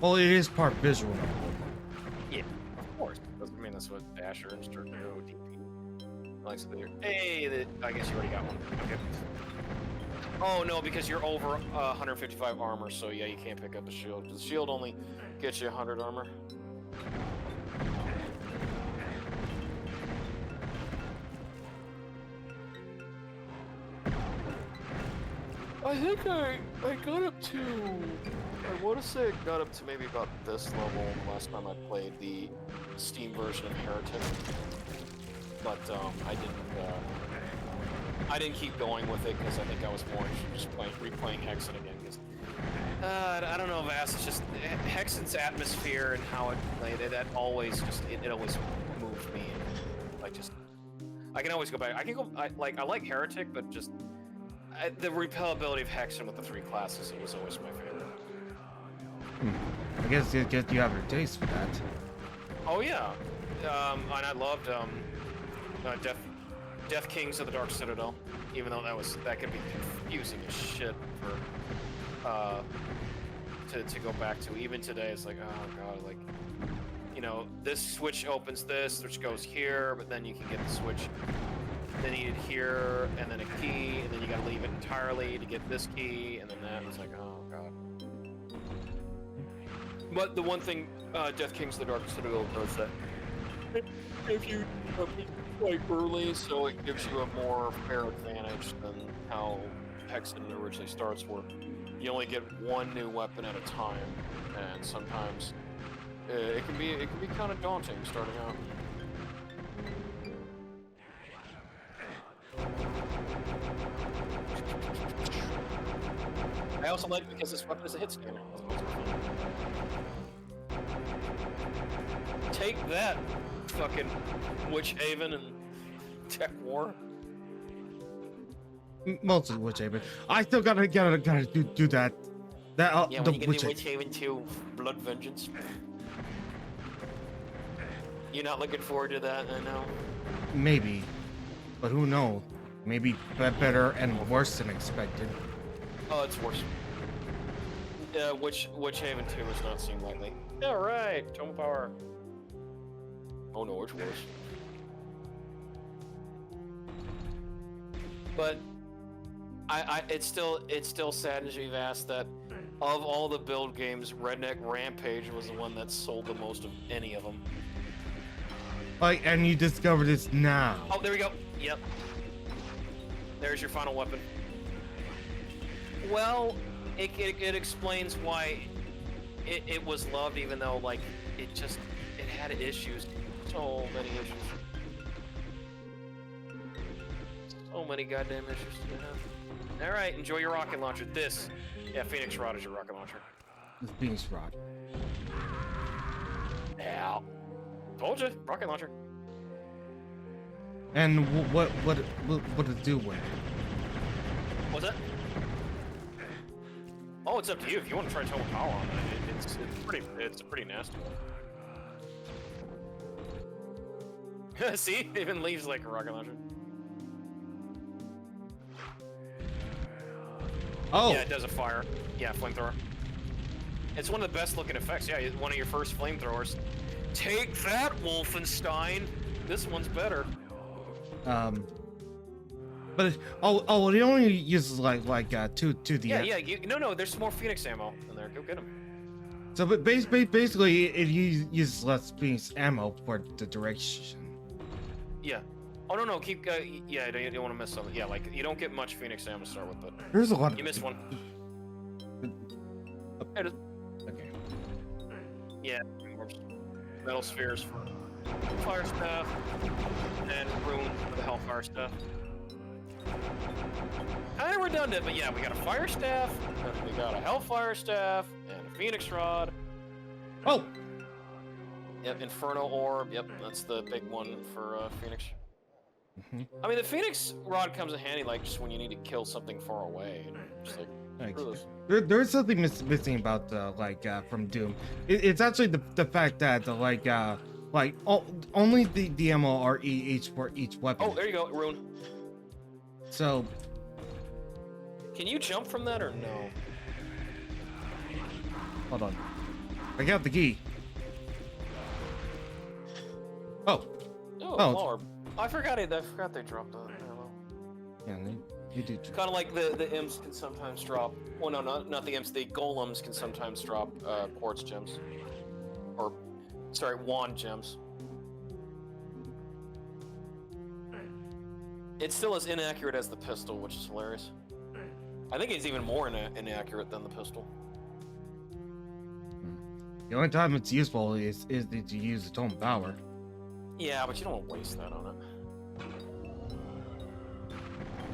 Well, it is part visual novel. Yeah, of course. I mean, that's what Asher and Sturgio DP likes to do. Hey, I guess you already got one. Okay. Oh no, because you're over 155 armor, so yeah, you can't pick up the shield. The shield only gets you 100 armor. I think I got up to, I want to say I got up to maybe about this level the last time I played the Steam version of Heretic, but I didn't keep going with it because I think I was more just replaying Hexen again. Because I don't know, Vass. It's just Hexen's atmosphere and how it played. That always just it always moved me. Like just I can always go back. I can go. I like Heretic, but just the repellability of Hexen with the 3 classes. It was always my favorite. I guess you have your taste for that. Oh yeah, and I loved Death Kings of the Dark Citadel, even though that could be confusing as shit for to go back to. Even today, it's like, oh god, like this switch opens this, which goes here, but then you can get the switch. Then you need it here, and then a key, and then you gotta leave it entirely to get this key, and then that. It's like, oh god. But the one thing Death Kings of the Dark Citadel does that if you quite early, so it gives you a more fair advantage than how Hexen originally starts, where you only get one new weapon at a time, and sometimes it can be kind of daunting starting out. I also like it because this weapon is a hit scanner. Take that, fucking Witch Haven and Tech War. Mostly Witch Haven. I still gotta do that. That Yeah, when you get to Witch Haven 2, Blood Vengeance. You're not looking forward to that, I know. Maybe, but who knows? Maybe better and worse than expected. Oh, it's worse. Witch Haven 2 is not seen lightly. Yeah, right. Tome of Power. Oh no, it's worse. But it still saddens me, Vass, that of all the build games, Redneck Rampage was the one that sold the most of any of them. Like, and you discover this now. Oh, there we go. Yep. There's your final weapon. Well, it explains why it was loved, even though like it had issues, so many issues, so many goddamn issues. Yeah. All right, enjoy your rocket launcher. Yeah, Phoenix Rod is your rocket launcher. This Phoenix Rod. Yeah, told you, rocket launcher. And what does it do with it? What's that? Oh, it's up to you. If you want to try total power on it, it's pretty nasty. See, it even leaves like a rocket launcher. Oh. Yeah, it does a fire. Yeah, flamethrower. It's one of the best looking effects. Yeah, one of your first flamethrowers. Take that, Wolfenstein. This one's better. But it only uses like to the Yeah. No, there's more Phoenix ammo in there. Go get them. So, but basically, it uses less Phoenix ammo for the direction. Yeah. Oh no, keep. Yeah, you don't want to miss something. Yeah, like you don't get much Phoenix ammo to start with, but There's a lot. you missed one. There it is. Okay. Yeah. Metal spheres for fire stuff, and rune for the hellfire stuff. Kind of redundant, but yeah, we got a fire staff, and we got a hellfire staff, and a phoenix rod. Oh. Yep, infernal orb. Yep, that's the big one for Phoenix. Mm-hmm. I mean, the Phoenix rod comes in handy, like just when you need to kill something far away. And just like, There's something missing about from Doom. It's actually the fact that only the ammo are each for each weapon. oh, there you go, rune. So, Can you jump from that or no? hold on. I got the key. Oh. Oh, orb. I forgot they dropped that. Yeah, you do. Kind of like the imps can sometimes drop. Well, no, not the imps. The golems can sometimes drop quartz gems, or sorry, wand gems. It's still as inaccurate as the pistol, which is hilarious. I think it's even more inaccurate than the pistol. The only time it's useful is to use its own power. Yeah, but you don't want to waste that on it.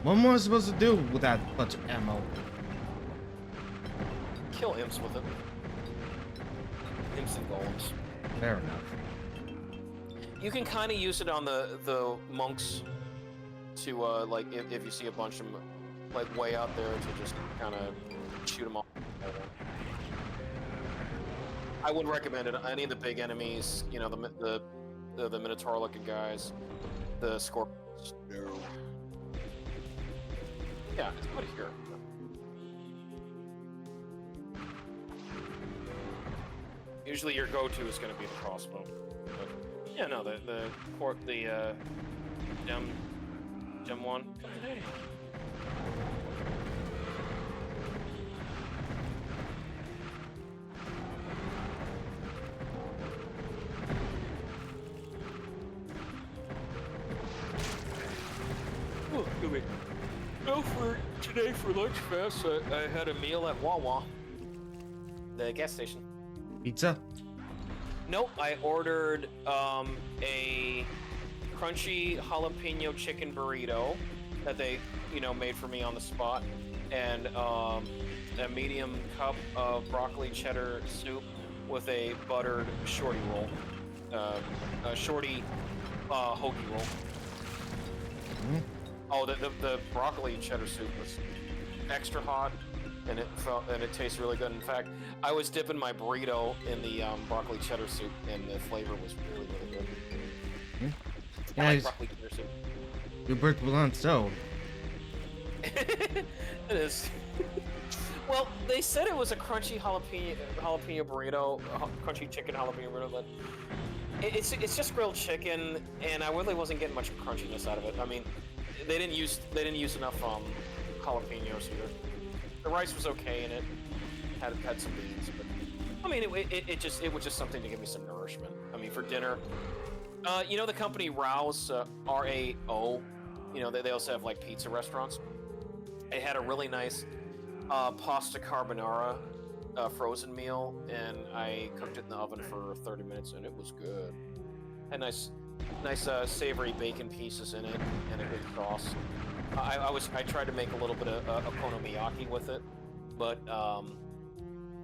What am I supposed to do with that bunch of ammo? Kill imps with it. Imps and golems. Fair enough. You can kind of use it on the monks to like if you see a bunch of them like way out there to just kind of shoot them off. I would recommend it. Any of the big enemies, you know, the Minotaur looking guys, the scorpions. No. Yeah, it's good here. Usually your go-to is going to be the crossbow. But yeah, no, the gem one. Oh, excuse me. Well, for today for lunch fest, I had a meal at Wawa, the gas station. Pizza? Nope, I ordered a crunchy jalapeno chicken burrito that they, made for me on the spot, and a medium cup of broccoli cheddar soup with a buttered shorty roll, a shorty hoagie roll. Mm-hmm. Oh, the broccoli cheddar soup was extra hot, and it tastes really good. In fact, I was dipping my burrito in the broccoli cheddar soup, and the flavor was really, really good. Mm-hmm. I like broccoli cheddar soup. Your birth was on stone. It is. Well, they said it was a crunchy jalapeno burrito, crunchy chicken jalapeno burrito, but it's just grilled chicken, and I really wasn't getting much crunchiness out of it. I mean, they didn't use enough jalapenos either. The rice was okay, and it had some beans, but I mean, it was just something to give me some nourishment. I mean, for dinner, the company Rao's, R-A-O, they also have like pizza restaurants. They had a really nice pasta carbonara frozen meal, and I cooked it in the oven for 30 minutes, and it was good. Had nice savory bacon pieces in it, and a good sauce. I tried to make a little bit of okonomiyaki with it, but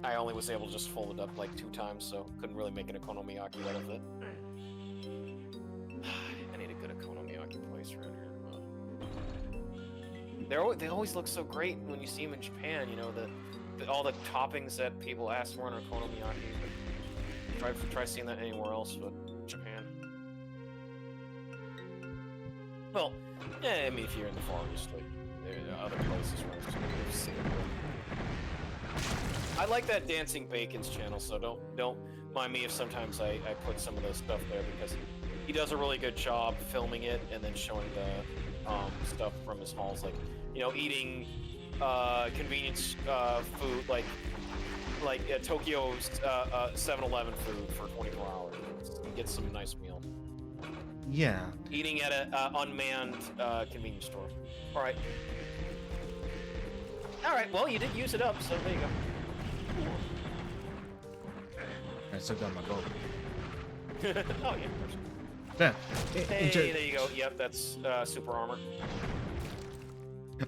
I only was able to just fold it up like 2 times, so couldn't really make an okonomiyaki out of it. I need a good okonomiyaki place around here. They always look so great when you see them in Japan. You know, all the toppings that people ask for in okonomiyaki. Try seeing that anywhere else but Japan. Well, yeah, I mean, if you're in the Far East, like there are other places where it's just I like that Dancing Bacon's channel, so don't mind me if sometimes I put some of those stuff there, because he does a really good job filming it and then showing the stuff from his hauls, like, you know, eating convenience food, like Tokyo's 7-Eleven food for 24 hours. You get some nice meal. Yeah. Eating at an unmanned convenience store. All right. All right. Well, you did use it up, so there you go. I still got my gold. Oh yeah, of course. Yeah. Hey, there you go. Yep, that's super armor.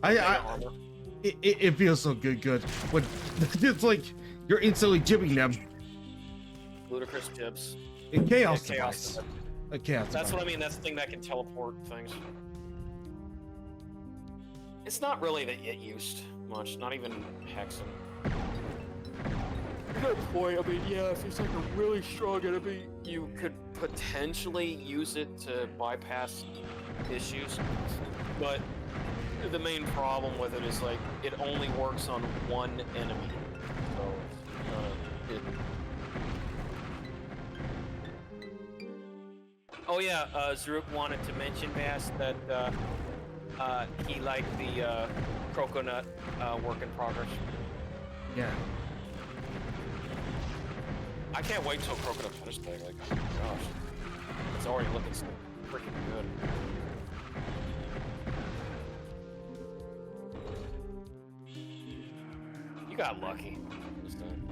Armor. It feels so good when it's like you're instantly jibbing them. Ludicrous jibs. In chaos Yeah, chaos device. A chaos That's device. what I mean. That's the thing that can teleport things. It's not really that it used much. Not even Hexen. Good point. I mean, yeah, if it's like a really strong enemy, you could potentially use it to bypass issues. But the main problem with it is like it only works on one enemy. So Oh yeah, Zaruk wanted to mention, Bass, that he liked the Croconut work in progress. Yeah. I can't wait till Croconut finishes today. Like, oh my gosh, it's already looking so freaking good. You got lucky. Just saying.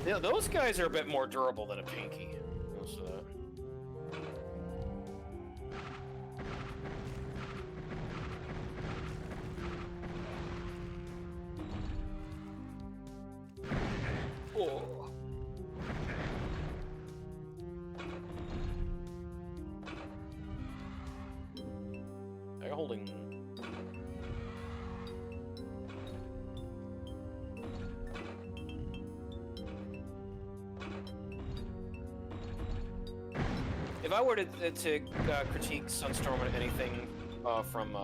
Yeah, those guys are a bit more durable than a Pinky. Most of that. Oh. I'm holding. If I were to critique Sunstorm or anything from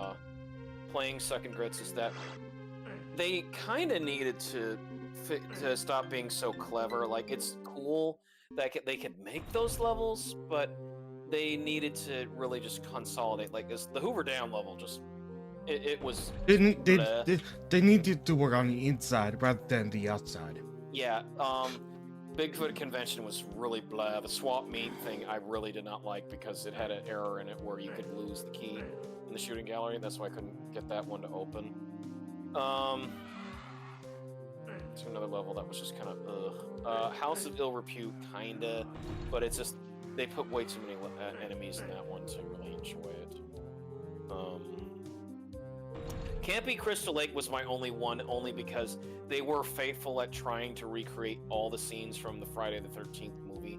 playing Second Grits, is that they kind of needed to stop being so clever. Like, it's cool that they could make those levels, but they needed to really just consolidate. Like, the Hoover Dam level just it was. They needed to work on the inside rather than the outside. Yeah. Bigfoot Convention was really blah. The swap meet thing I really did not like because it had an error in it where you could lose the key in the shooting gallery. That's why I couldn't get that one to open. To another level that was just kind of House of Ill Repute, kinda, but it's just they put way too many enemies in that one to really enjoy it. Campy Crystal Lake was my only one, only because they were faithful at trying to recreate all the scenes from the Friday the 13th movie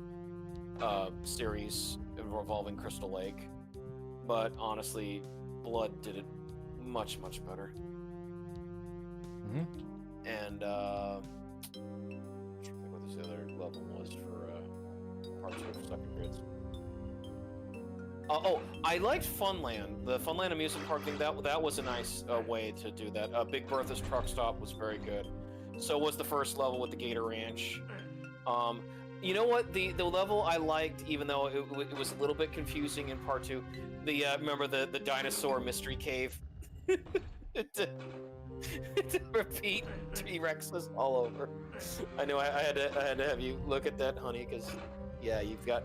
series involving Crystal Lake. But honestly, Blood did it much better. Mm-hmm. And I'm trying to think what this other level was for part 2 of Second Grids. Oh, I liked Funland. The Funland amusement park thing, that was a nice way to do that. Big Bertha's truck stop was very good. So was the first level with the Gator Ranch. You know what? The level I liked, even though it was a little bit confusing in part 2. Remember the dinosaur mystery cave? to repeat T-Rexes all over. I know I had to have you look at that, honey, because Yeah, you've got.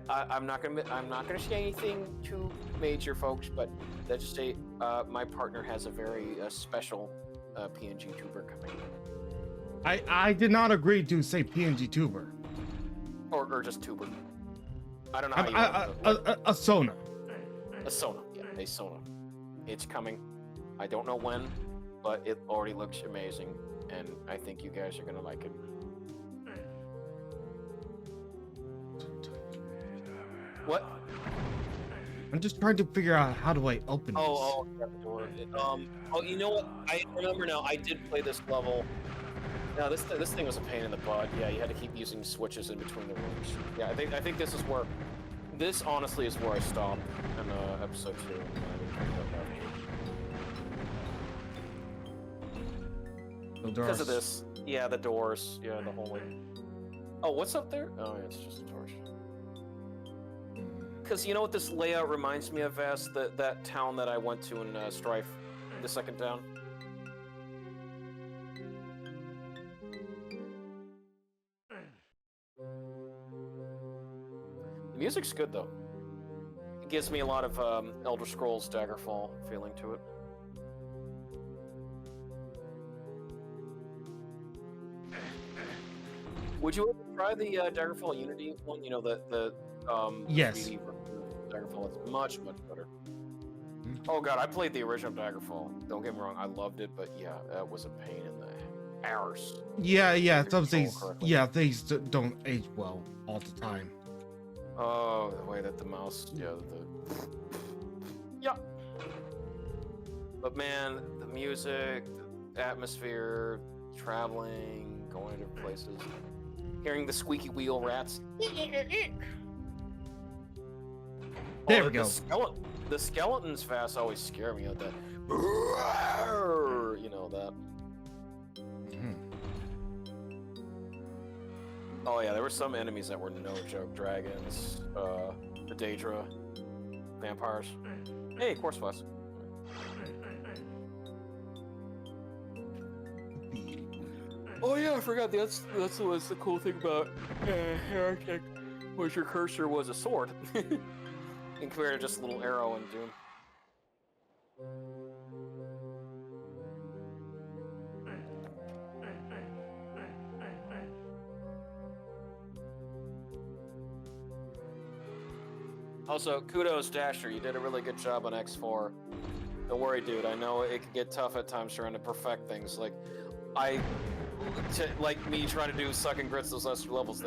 I'm not gonna say anything too major, folks, but let's just say my partner has a very special PNGtuber coming, I did not agree to say PNGtuber. or just tuber. I don't know how you want to. A Sona. A Sona, yeah, a Sona. It's coming. I don't know when, but it already looks amazing, and I think you guys are gonna like it. What? I'm just trying to figure out how do I open this. Oh, the door. You know what? I remember now. I did play this level. No, this thing was a pain in the butt. Yeah, you had to keep using switches in between the rooms. Yeah, I think this is where. This honestly is where I stopped in episode 2. Because of this. Yeah, the doors. Yeah, the whole way. Oh, what's up there? Oh, yeah, it's just a torch. Because you know what this layout reminds me of, Vass? That town that I went to in Strife, the second town. The music's good though. It gives me a lot of Elder Scrolls Daggerfall feeling to it. Would you ever try the Daggerfall Unity one? You know the Yes. 3D Daggerfall. It's much better. Oh god, I played the original Daggerfall. Don't get me wrong, I loved it, but yeah, that was a pain in the arse. Yeah. Some control things. correctly. Yeah, things don't age well all the time. Oh, the way that the mouse, yeah. But man, the music, the atmosphere, traveling, going to places, hearing the squeaky wheel rats. There we go. The skeletons fast always scare me. At that, you know that. Oh yeah, there were some enemies that were no joke. Dragons, the Daedra, vampires. Hey, Course Flask. Oh yeah, I forgot. That's what's the cool thing about Heretic, was your cursor was a sword, in compared to just a little arrow in Doom. Also, kudos, Dasher. You did a really good job on X4. Don't worry, dude. I know it can get tough at times trying to perfect things. Like me trying to do suck and grits those lesser levels.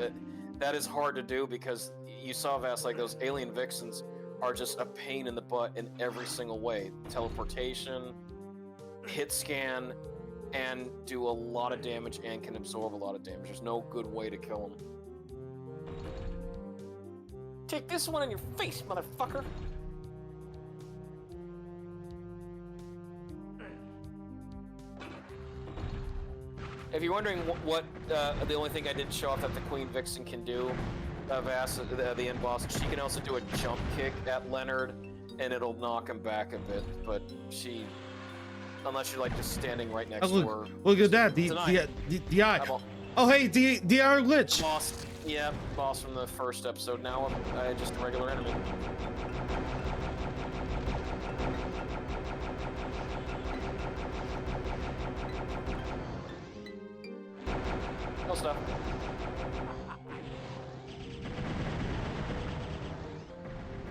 That is hard to do because you saw, Vass, like those alien vixens are just a pain in the butt in every single way. Teleportation, hit scan, and do a lot of damage and can absorb a lot of damage. There's no good way to kill them. Take this one in your face, motherfucker! If you're wondering what the only thing I didn't show off that the Queen Vixen can do, Vass, the end boss, she can also do a jump kick at Leonard, and it'll knock him back a bit. But unless you're like just standing right next to her. Look at that, the eye. Oh hey, the eye glitch. Boss, yeah, boss from the first episode. Now I'm just a regular enemy. No stuff.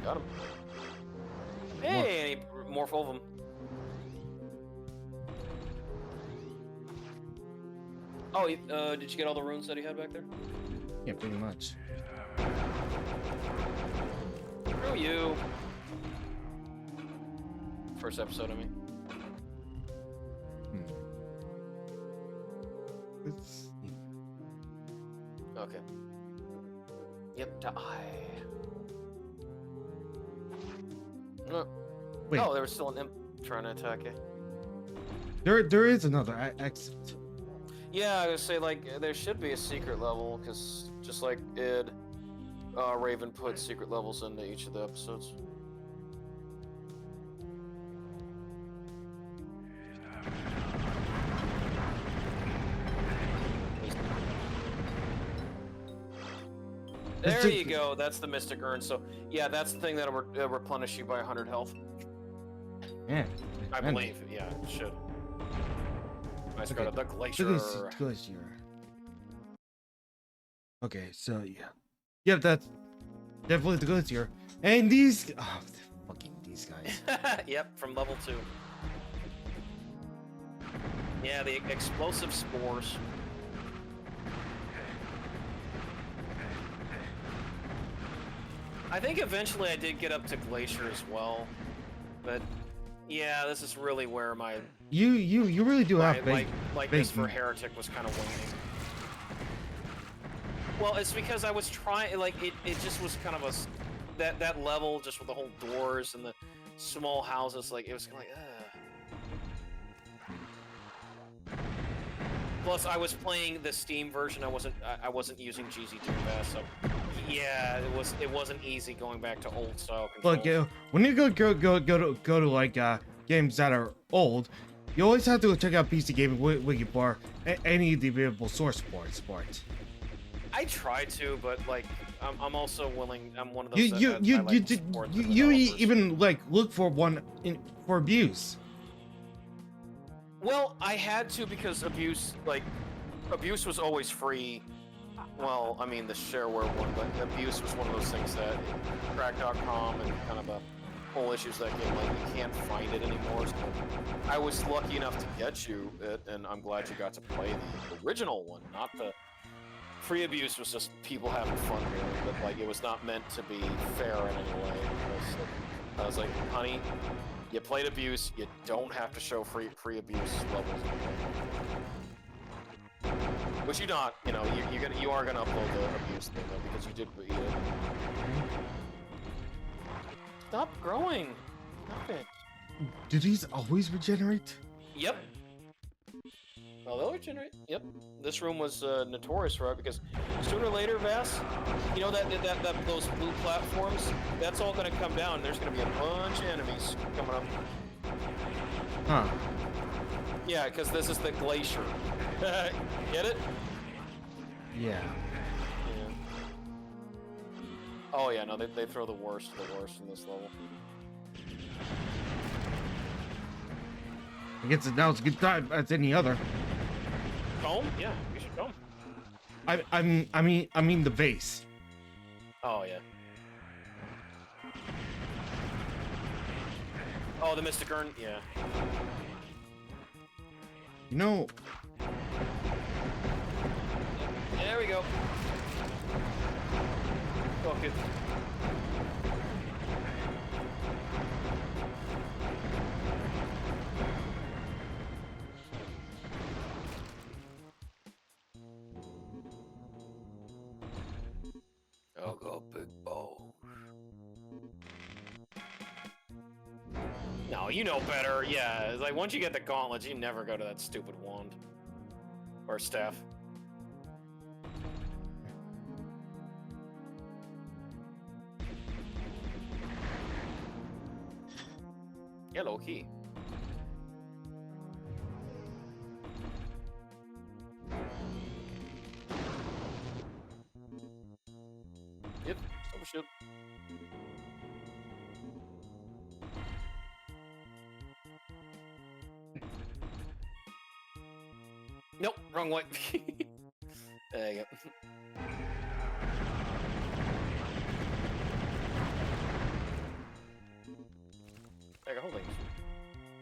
Got him. Hey, more full of them. Oh, did you get all the runes that he had back there? Yeah, pretty much. Screw you. First episode, I mean. Okay. Yep, die. Wait. Oh, there was still an imp trying to attack you. There is another exit. Yeah, I was say like there should be a secret level because just like Id, Raven put secret levels into each of the episodes. There It's a- you go. That's the Mystic Urn. So yeah, that's the thing that'll replenish you by 100 health. Man, I man. believe. Yeah, it should. Nice Okay. go to the glacier. Glacier. Okay, so yeah. Yep, that's definitely the glacier. And these fucking these guys. Yep, from level 2. Yeah, the explosive spores. I think eventually I did get up to glacier as well, but yeah, this is really where my You really do have faith. like faith this for in- Heretic was kind of waning. Well, it's because I was trying, like it just was kind of that level just with the whole doors and the small houses, like it was kind of like, ugh. Plus, I was playing the Steam version. I wasn't using GZ2 so yeah, it wasn't easy going back to old style controls. Look, when you go to like games that are old, you always have to check out PC Gaming Wiki for any of the available source support. I try to, but like I'm also willing. I'm one of those. You even like look for one for abuse. Well, I had to because abuse was always free. Well, I mean the shareware one, but abuse was one of those things that crack.com and kind of the whole issues that game, like you can't find it anymore. So I was lucky enough to get you it, and I'm glad you got to play the original one, not the free abuse. Was just people having fun with it, but like it was not meant to be fair in any way. I was like, honey, you played abuse, you don't have to show free abuse levels. Which you not, you know, you are gonna upload the abuse thing though because you did beat it. Stop growing. Stop it. Do these always regenerate? Yep. Well, they'll regenerate. Yep. This room was notorious for it because sooner or later, Vass, you know that those blue platforms, that's all gonna come down. There's gonna be a bunch of enemies coming up. Huh. Yeah, because this is the glacier. Get it? Yeah. Yeah. Oh yeah, no, they throw the worst of the worst in this level. I guess now it's a good time as any other. Comb? Yeah, you should comb. I mean the base. Oh yeah. Oh, the Mystic Urn? Yeah. You know, There we go. Oh, good. I'll go big ball. No, you know better. Yeah, it's like once you get the gauntlets, you never go to that stupid wand or staff. Yellow key. Yep, silver shield. Nope, wrong way. There you go. Bag of holding.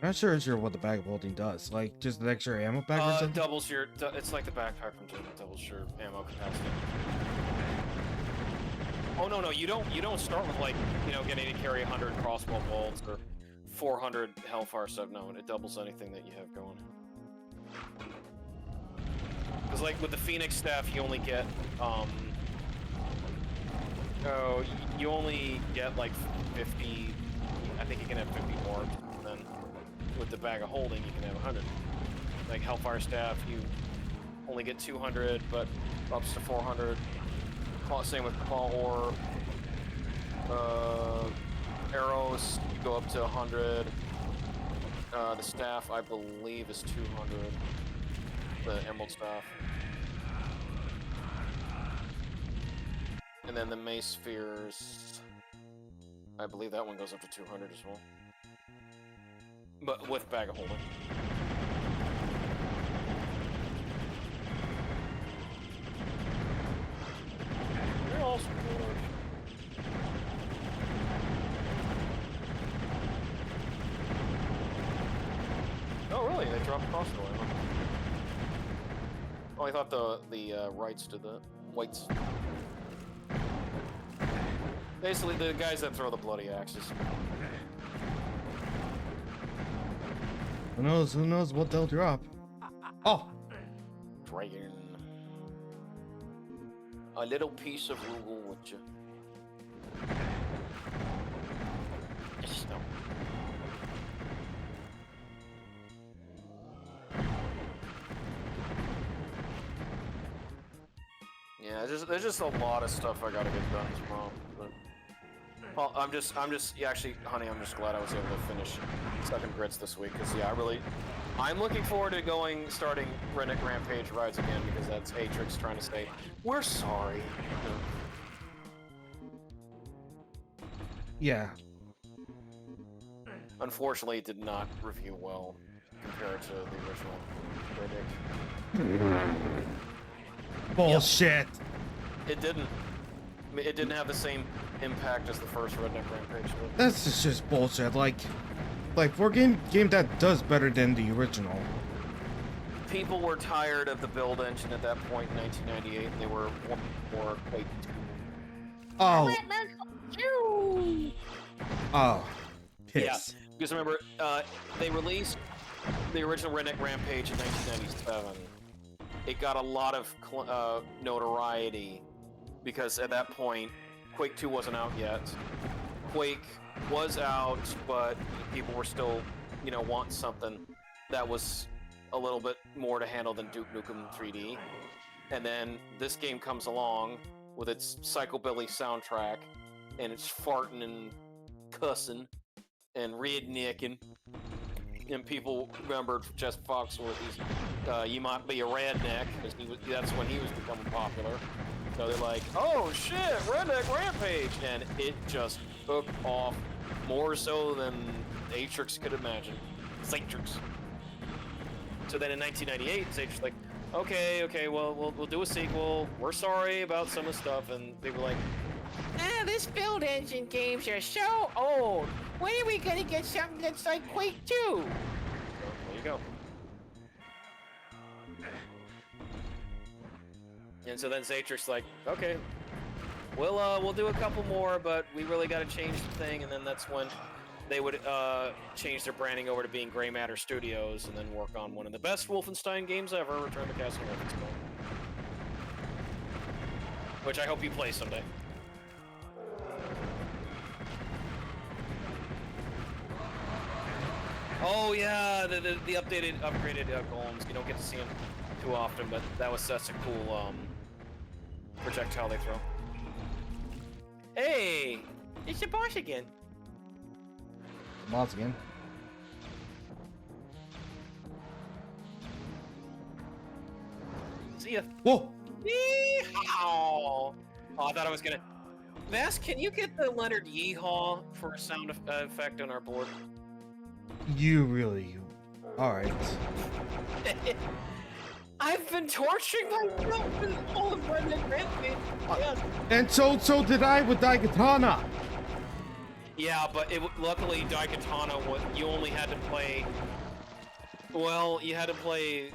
I'm not sure what the bag of holding does. Like just an extra ammo bag or something. Doubles your. It's like the backpack from Doom. Doubles your ammo capacity. Oh no, you don't start with like getting to carry 100 crossbow bolts or 400 hellfire stuff. No, it doubles anything that you have going. Because like with the Phoenix staff, you only get you only get like 50. I think you can have 50 more. And then with the bag of holding, you can have 100. Like hellfire staff, you only get 200, but ups to 400. Same with claw orb. Arrows go up to 100. The staff, I believe, is 200. The emerald staff. And then the Mace Spheres, I believe that one goes up to 200 as well. But with bag of holding. They're all spoilers. Oh really? They dropped crossbow ammo. Oh, I thought the rights to the whites. Basically, the guys that throw the bloody axes. Who knows? Who knows what they'll drop? Oh, Dragon. A little piece of Google with you. Just no. Yeah, there's just a lot of stuff I gotta get done tomorrow. But, well, yeah, actually, honey, I'm just glad I was able to finish Second Grits this week, because, yeah, I'm looking forward to starting Redneck Rampage rides again, because that's Atrix trying to say, we're sorry. yeah. Unfortunately, it did not review well compared to the original Heretic. Bullshit. It didn't. I mean, it didn't have the same impact as the first Redneck Rampage did. That's just bullshit. Like for a game that does better than the original. People were tired of the build engine at that point in 1998, and they were more Quake 2. Oh. Oh. Piss. Yeah, because remember, they released the original Redneck Rampage in 1997. It got a lot of notoriety because at that point, Quake 2 wasn't out yet. Quake was out, but people were still, wanting something that was a little bit more to handle than Duke Nukem 3D. And then this game comes along with its psychobilly soundtrack, and it's farting and cussing and rednecking. And people remembered Jeff Foxworthy's "You Might Be a Redneck" because that's when he was becoming popular. So they're like, "Oh shit, Redneck Rampage!" And it just took off more so than Atrix could imagine. Atrix. So then in 1998, Atrix like, "Okay, well we'll do a sequel. We're sorry about some of the stuff," and they were like, This build engine games are so old. When are we gonna get something that's like Quake 2? So, there you go. And so then Atrix like, okay, we'll do a couple more, but we really got to change the thing. And then that's when they would change their branding over to being Grey Matter Studios, and then work on one of the best Wolfenstein games ever, Return to Castle Wolfenstein, which I hope you play someday. Oh yeah, the updated, upgraded golems. You don't get to see them too often, but that was such a cool projectile they throw. Hey, it's the boss again. Boss again. See ya. Whoa. Yeehaw! Oh, I thought I was gonna. Vass, can you get the Leonard Yeehaw for a sound effect on our board? You really. Alright. I've been torturing myself with all of Redneck Rampage. Yes. And so did I with Daikatana. Yeah, but luckily Daikatana, you only had to play. Well, you had to play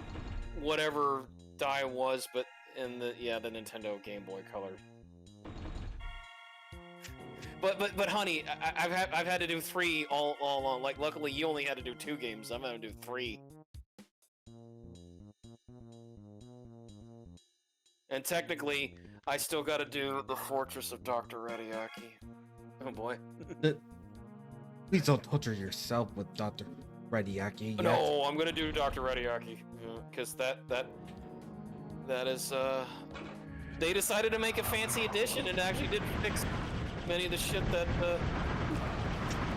whatever Dai was, but in the Nintendo Game Boy Color. But honey, I've had to do 3 all along. Like, luckily you only had to do 2 games. I'm gonna do 3. And technically, I still gotta do the Fortress of Dr. Radiaki. Oh boy. Please don't torture yourself with Dr. Radiaki yet. No, I'm gonna do Dr. Radiaki. Because that is, they decided to make a fancy edition and actually did fix many of the shit that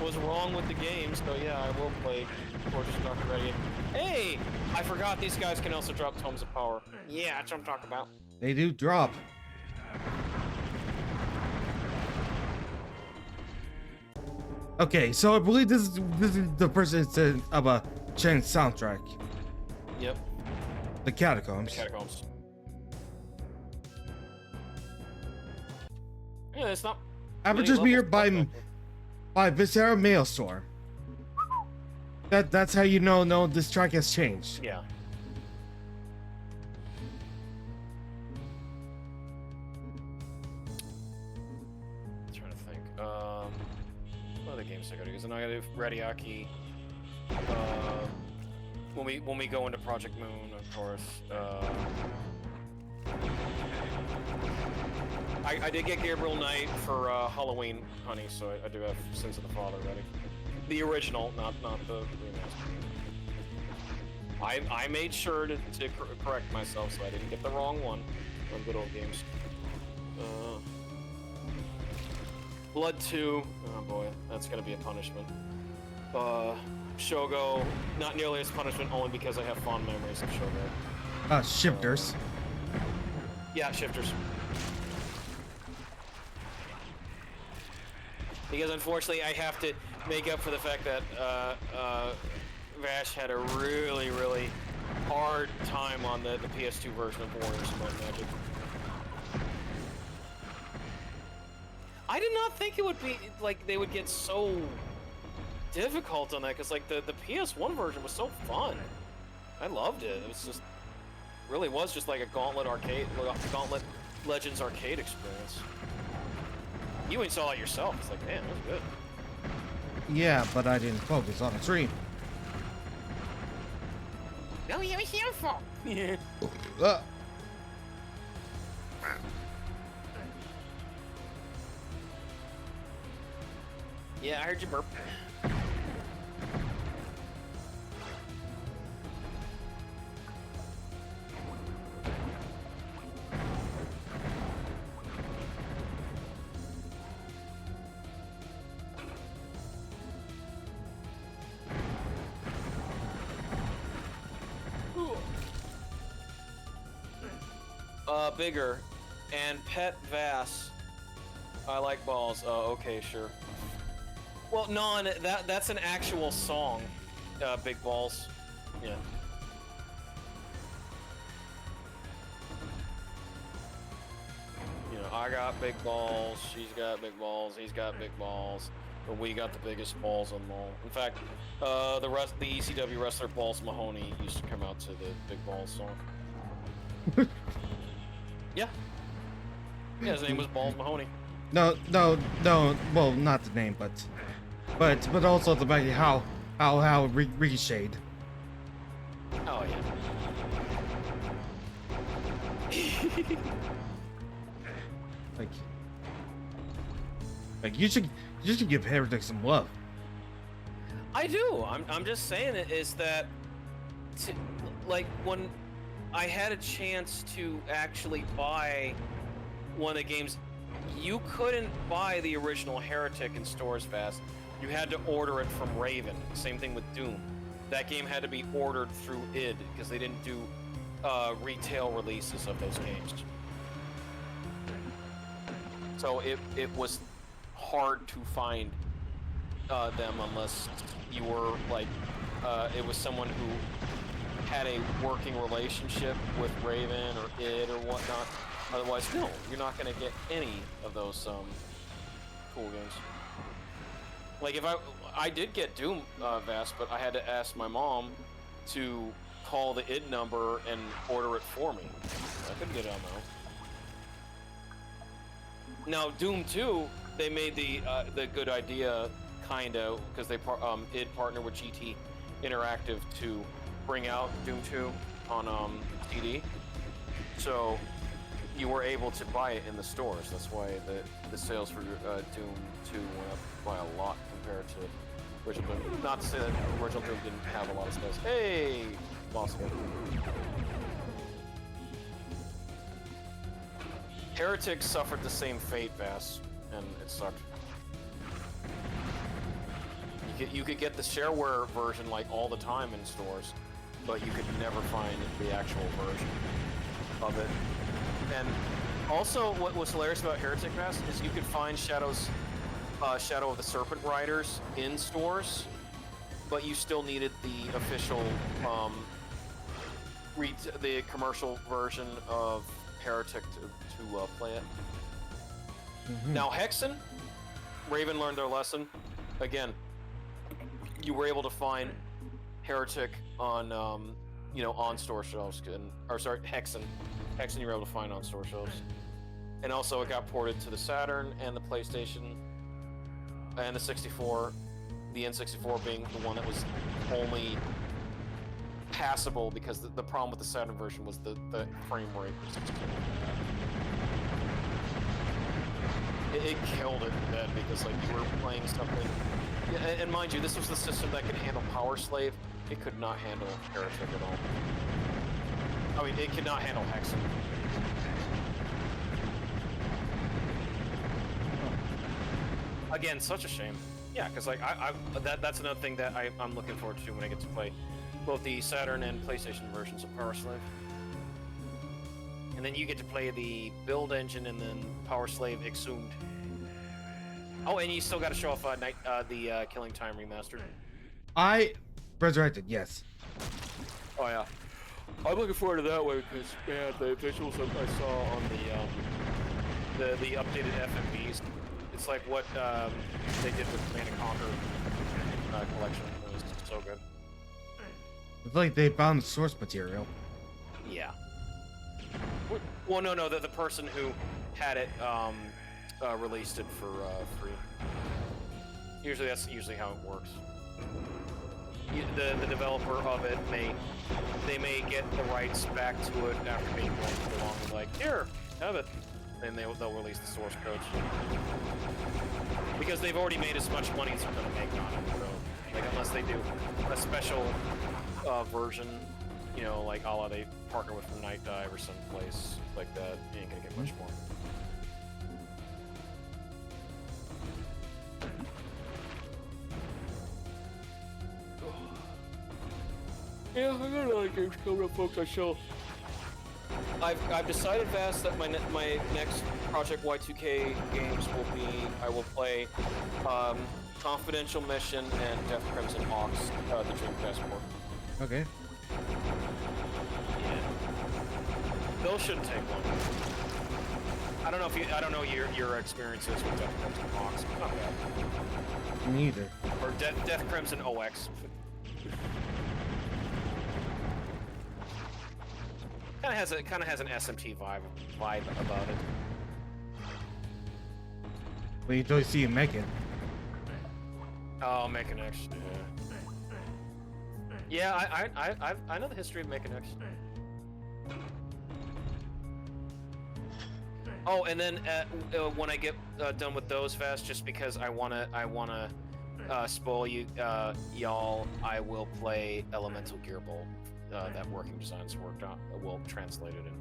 was wrong with the game. So yeah, I will play Fortress of Dr. Radiaki. Hey! I forgot these guys can also drop Tomes of Power. Yeah, that's what I'm talking about. They do drop. Okay, so I believe this is the person that said about Chen's soundtrack, Yep. the Catacombs. Catacombs. Yeah, it's not. Aperture's many Mirror levels, by VaStar Mailstorm. That's how you know this track has changed. Yeah. I'm trying to think. What other games I gotta do? Because then I gotta do Radiaki. When we go into Project Moon, of course. I did get Gabriel Knight for Halloween, honey, so I do have Sins of the Father ready. The original, not the remaster. I made sure to correct myself so I didn't get the wrong one on good old games. Blood 2, oh boy, that's gonna be a punishment. Shogo, not nearly as punishment, only because I have fond memories of Shogo. Shifters. Yeah, Shifters. Because unfortunately, I have to make up for the fact that Vash had a really hard time on the PS2 version of Warriors of Might and Magic. I did not think it would be like they would get so difficult on that, because like the PS1 version was so fun. I loved it. It was just really was just like a Gauntlet Legends arcade experience. You even saw it yourself. It's like, man, that was good. Yeah, but I didn't focus on the stream. No, it was your fault. Yeah. Yeah, I heard you burp. Bigger and Pet Vass. I like balls. Oh, okay, sure. Well, non, that's an actual song. Big balls. Yeah. You know, I got big balls. She's got big balls. He's got big balls. But we got the biggest balls on them all. In fact, the ECW wrestler Balls Mahoney used to come out to the Big Balls song. Yeah. Yeah, his name was Balls Mahoney. No. Well, not the name, but also the fact how ricocheted. Oh yeah. like you should give Heretic some love. I do. I'm just saying it is that, like when I had a chance to actually buy one of the games, you couldn't buy the original Heretic in stores fast. You had to order it from Raven. Same thing with Doom. That game had to be ordered through id because they didn't do retail releases of those games. So it was hard to find them unless you were like it was someone who had a working relationship with Raven or id or whatnot. Otherwise, no, you're not going to get any of those cool games. Like if I did get Doom Vest, but I had to ask my mom to call the id number and order it for me. I couldn't get it on my own. Now Doom 2, they made the good idea kinda because they id partner with GT Interactive to bring out Doom 2 on CD. So you were able to buy it in the stores. That's why the sales for Doom 2 went up by a lot compared to original Doom. Not to say that original Doom didn't have a lot of sales. Hey, boss guy. Heretic suffered the same fate, Bass, and it sucked. You could get the shareware version like all the time in stores, but you could never find the actual version of it. And also, what was hilarious about Heretic Bass is you could find Shadow's Shadow of the Serpent Riders in stores, but you still needed the official, the commercial version of Heretic to play it. Now, Hexen, Raven learned their lesson. Again, you were able to find Heretic on, on store shelves, Hexen. Hexen you were able to find on store shelves. And also it got ported to the Saturn and the PlayStation and the 64, the N64 being the one that was only passable because the problem with the Saturn version was the frame rate. It killed it then because like you were playing something. Yeah, and mind you, this was the system that could handle Power Slave. It could not handle Heretic at all. I mean, it could not handle Hexen. Again, such a shame. Yeah, because like that's another thing that I'm looking forward to when I get to play both the Saturn and PlayStation versions of Power Slave. And then you get to play the build engine and then Power Slave Exhumed. Oh, and you still got to show off the Killing Time remastered. I resurrected, yes. Oh yeah, I'm looking forward to that way because man, the visuals I saw on the updated FMVs, it's like what they did with Command & Conquer collection. It was so good. It's like they found the source material. Yeah. Well, no, the person who had it released it for free. That's usually how it works. The developer of it may get the rights back to it after being played for long. Like, here, have it, and they'll release the source code because they've already made as much money as they're gonna make on it. So, like, unless they do a special version, like a la they partner with Night Dive or someplace like that, you ain't gonna get much more. Yeah, I got a lot of games coming up, folks. I've decided fast that my next Project Y2K games will be I will play Confidential Mission and Death Crimson Hawks, the Dreamcast port. Okay. Yeah. Those shouldn't take long. I don't know your experiences with Death Crimson Hawks. Not bad. Neither. Or Death Crimson OX. Kind of has an SMT vibe about it. Wait until you see him make it. Oh, Mechan X. Yeah, I know the history of Mechan X. Oh, and then when I get done with those fast, just because I wanna spoil you y'all, I will play Elemental Gearbolt. That Working Designs worked on, will translate it in.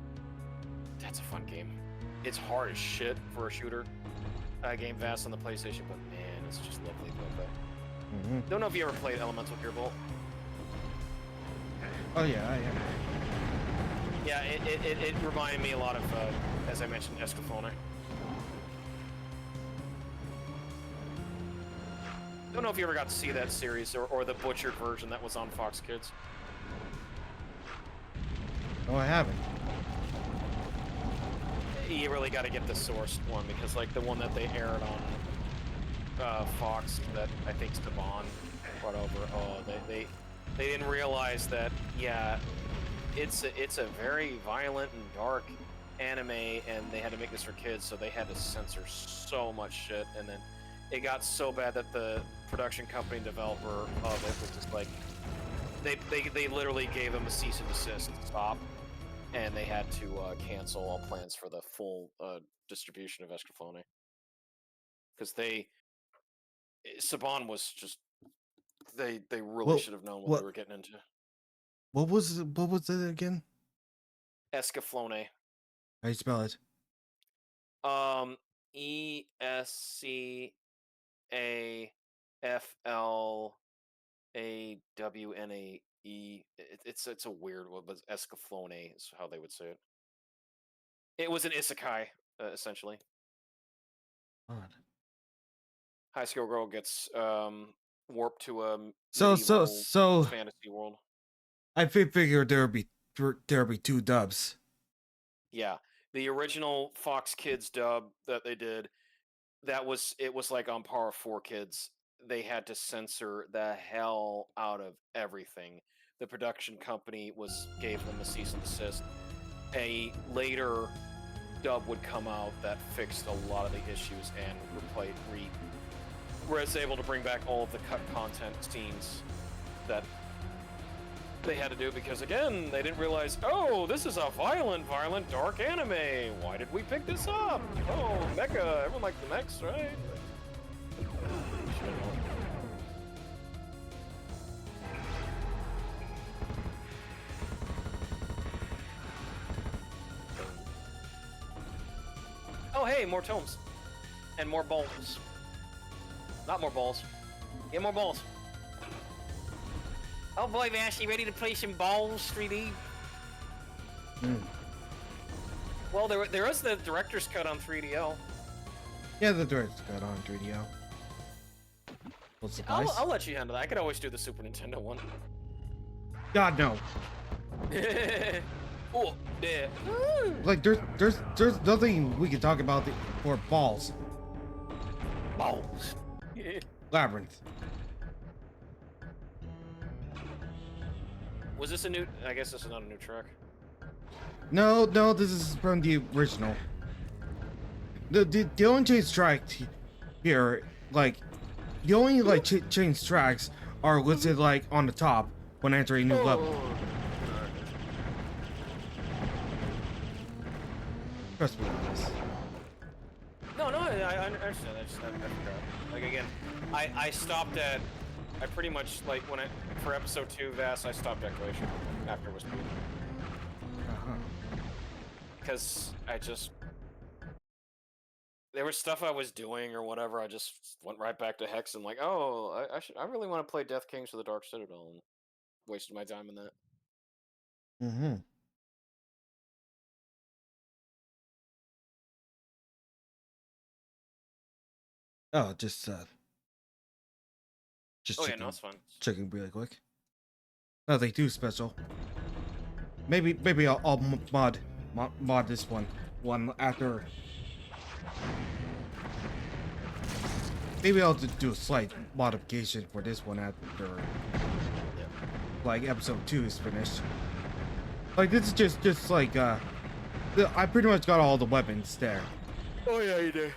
That's a fun game. It's hard as shit for a shooter game vast on the PlayStation, but man, it's just lovely to play. Don't know if you ever played Elemental Gearbolt. Oh yeah, I am. Yeah, it reminded me a lot of, as I mentioned, Escaflowne. Don't know if you ever got to see that series or the butchered version that was on Fox Kids. No, I haven't. You really got to get the sourced one because, like, the one that they aired on Fox that I think Saban brought over. Oh, they didn't realize that. Yeah, it's a very violent and dark anime, and they had to make this for kids, so they had to censor so much shit. And then it got so bad that the production company and developer of it was just like they literally gave them a cease and desist and stop. And they had to cancel all plans for the full distribution of Escaflowne. Because Saban was just, they really should have known what they were getting into. What was it again? Escaflowne. How do you spell it? ESCAFLAWNAE. It's a weird one, but Escaflowne is how they would say it. It was an isekai, essentially. Odd. high school girl gets warped to a So medieval fantasy world. I figured there'd be two dubs. Yeah, the original Fox Kids dub that they did, it was like on par with 4Kids. They had to censor the hell out of everything. The production company gave them a cease and desist. A later dub would come out that fixed a lot of the issues and was able to bring back all of the cut content scenes that they had to do because, again, they didn't realize, oh, this is a violent, dark anime. Why did we pick this up? Oh, mecha. Everyone liked the mechs, right? Oh, hey, more tomes. And more balls. Not more balls. Get more balls. Oh boy, Vash, you ready to play some balls 3D? Well, there is the director's cut on 3DO. Yeah, the director's cut on 3DO. What's the price? I'll let you handle that. I could always do the Super Nintendo one. God no. Oh, yeah. Like there's nothing we can talk about for balls. Balls. Labyrinth. Was this a new? I guess this is not a new track. No, this is from the original. The only change track here, like, the only like change tracks are listed like on the top when entering new level. Trust me on this. No, I understand. I forgot. Like again, I stopped at. I pretty much like for episode 2 VAS, I stopped Declaration after it was beat. Because there was stuff I was doing or whatever. I just went right back to Hex and like, oh, I really want to play Death Kings for the Dark Citadel, and wasted my time in that. Oh, just Oh checking, yeah, no, it's fine. checking really quick. Nothing too special. Maybe I'll mod this one after. Maybe I'll do a slight modification for this one after, like, episode 2 is finished. Like, this is just like I pretty much got all the weapons there. Oh yeah, you did.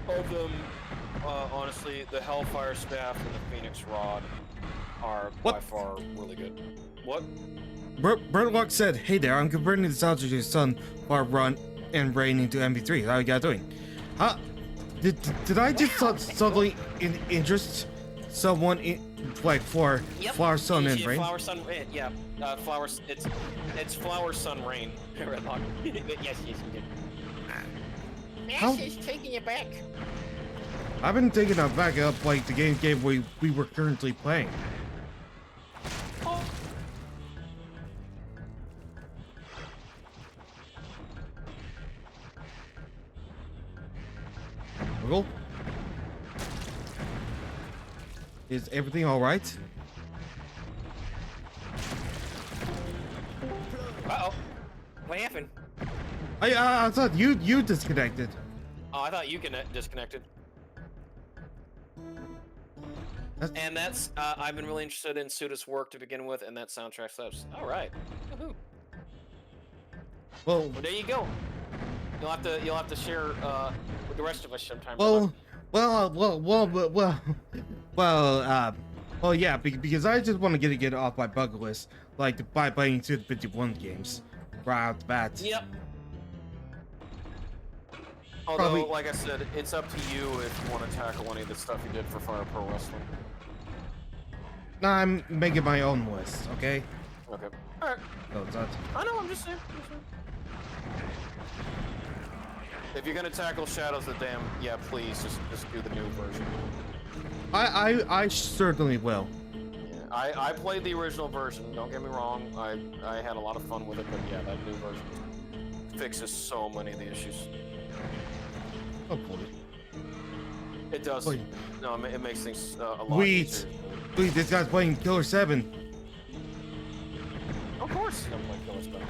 All of them, honestly, the Hellfire Staff and the Phoenix Rod are by far really good. What? Birdlock said, "Hey there, I'm converting the sounds of your son, Barb Run, and Rain into MP3. How you guys doing? Huh? Did I just suddenly interest someone in like for Flower, Sun, and Rain? Flower, Sun, yeah. Flowers. It's Flower, Sun, Rain. Redlock. Yes, you did. Vash is taking you back. I've been taking it back up like the game we were currently playing. Oh. Wiggle? Is everything all right? Uh-oh. What happened? I thought you disconnected. Oh, I thought you disconnected. And that's I've been really interested in Suda's work to begin with, and that soundtrack stuff. All right. Woohoo. Well, Well, there you go. You'll have to share with the rest of us sometime. Well, yeah, because I just want to get it off my bucket list, like by playing Suda 51 games right out the bat. Yep. Although, Probably. like I said, it's up to you if you want to tackle any of the stuff you did for Fire Pro Wrestling. Nah, I'm making my own list, okay? Okay. All right. So it's not. I know. I'm just saying. If you're gonna tackle Shadows of the Dam, yeah, please just do the new version. I certainly will. Yeah, I played the original version. Don't get me wrong. I had a lot of fun with it, but yeah, that new version fixes so many of the issues. Hopefully. It does. Wait. No, it makes things a lot Wait. easier. Wait, this guy's playing Killer 7. Of course, I'm playing Killer 7.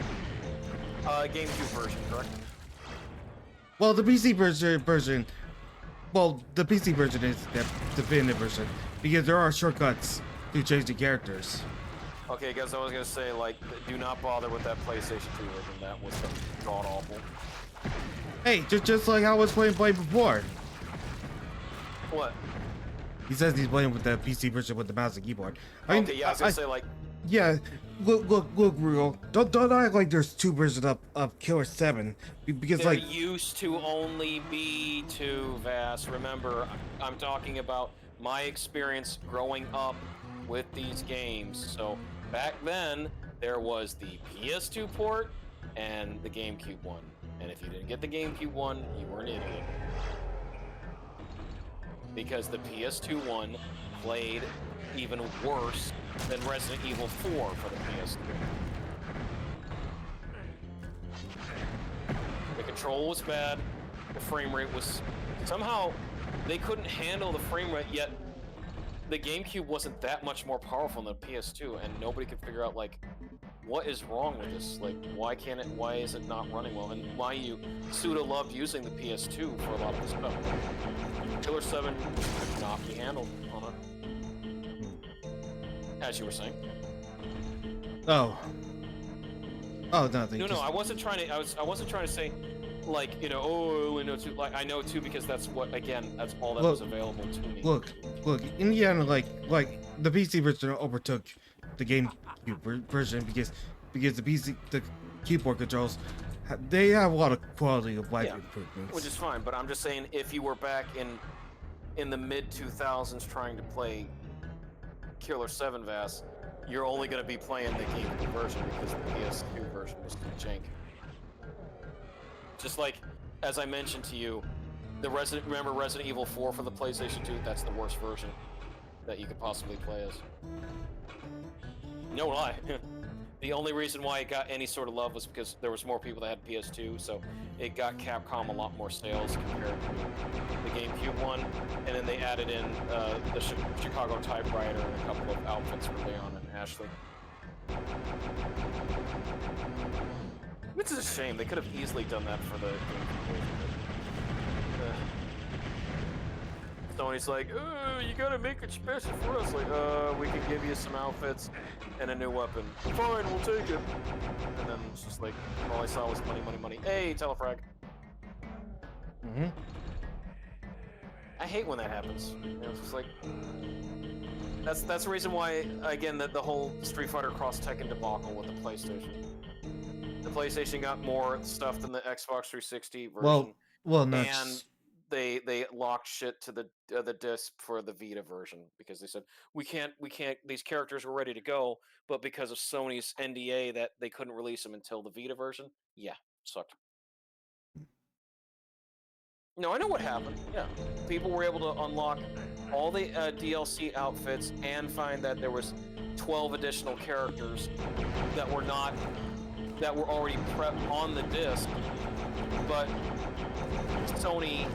GameCube version, correct? Well, the PC version. Well, the PC version is the definitive version because there are shortcuts to change the characters. Okay, guys, I was gonna say, like, do not bother with that PlayStation 2 version. That was god awful. Hey, just like I was playing before. What? He says he's playing with the PC version with the mouse and keyboard. I mean, Okay, yeah, I was gonna say, like, yeah. Look, Real. Don't act like there's two versions of Killer 7 because there like used to only be 2, Vass. Remember, I'm talking about my experience growing up with these games. So back then, there was the PS2 port and the GameCube one. And if you didn't get the GameCube one, you were an idiot. Because the PS2 one played even worse than Resident Evil 4 for the PS2. The control was bad, the frame rate was... Somehow, they couldn't handle the frame rate, yet the GameCube wasn't that much more powerful than the PS2, and nobody could figure out, like, what is wrong with this? Like, why is it not running well? And why you pseudo-loved using the PS2 for a lot of this stuff. Killer 7 could not be handled on it. As you were saying. oh nothing. No, I wasn't trying to. I wasn't trying to say, like, you know, oh, I know 2. Like, I know 2 because that's what. Again, that's all that was available to me. Look. In the end, like the PC version overtook the GameCube version because the keyboard controls they have a lot of quality of life improvements. Which is fine, but I'm just saying, if you were back in the mid 2000s trying to play Killer 7 Vass, you're only going to be playing the GameCube version because the PS2 version was jank. Just like, as I mentioned to you, remember Resident Evil 4 for the PlayStation 2? That's the worst version that you could possibly play as. No lie. The only reason why it got any sort of love was because there was more people that had PS2, so it got Capcom a lot more sales compared to the GameCube one. And then they added in the Chicago typewriter and a couple of outfits for Leon and Ashley. Which is a shame. They could have easily done that for the GameCube version. Sony's like, you gotta make it special for us. Like, we can give you some outfits and a new weapon. Fine, we'll take it. And then it's just like, all I saw was money, money, money. Hey, telefrag. I hate when that happens. You know, it's just like, that's the reason why, again, the whole Street Fighter Cross Tekken debacle with the PlayStation. The PlayStation got more stuff than the Xbox 360 version. Well, no. And they locked shit to the disc for the Vita version because they said we can't these characters were ready to go, but because of Sony's NDA that they couldn't release them until the Vita version. Yeah, sucked. No, I know what happened. Yeah, people were able to unlock all the DLC outfits and find that there was 12 additional characters that were already prepped on the disc, but Sony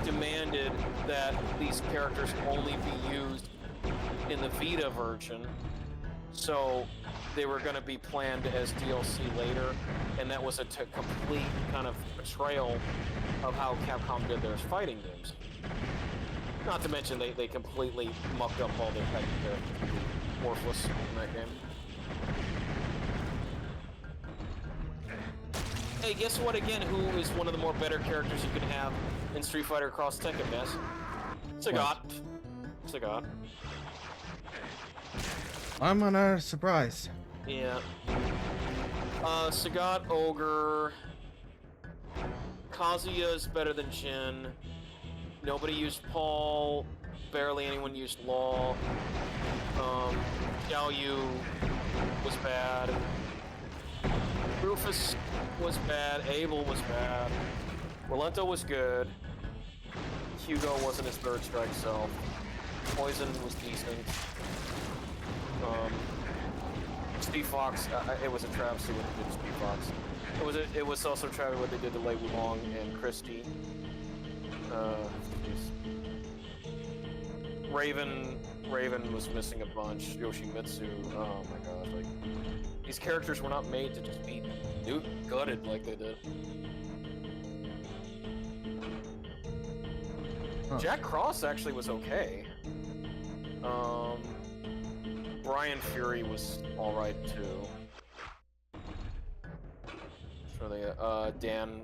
demanded that these characters only be used in the Vita version, so they were going to be planned as DLC later, and that was a complete kind of betrayal of how Capcom did their fighting games. Not to mention they completely mucked up all their fighting characters. Worthless in that game. Hey, guess what again? Who is one of the more better characters you can have in Street Fighter Cross Tekken, Ness? Sagat. Sagat. I'm on a surprise. Yeah. Sagat, Ogre. Kazuya's better than Jin. Nobody used Paul. Barely anyone used Law. Xiao Yu was bad. Rufus was bad, Abel was bad, Rolento was good, Hugo wasn't his third strike self, Poison was decent, Steve Fox, it was a travesty what they did to Steve Fox. It was also a travesty what they did to Lei Wulong and Christie. Raven was missing a bunch. Yoshimitsu. Oh my gosh! Like these characters were not made to just be gutted like they did. Huh. Jack Cross actually was okay. Brian Fury was all right too. Sure they Dan.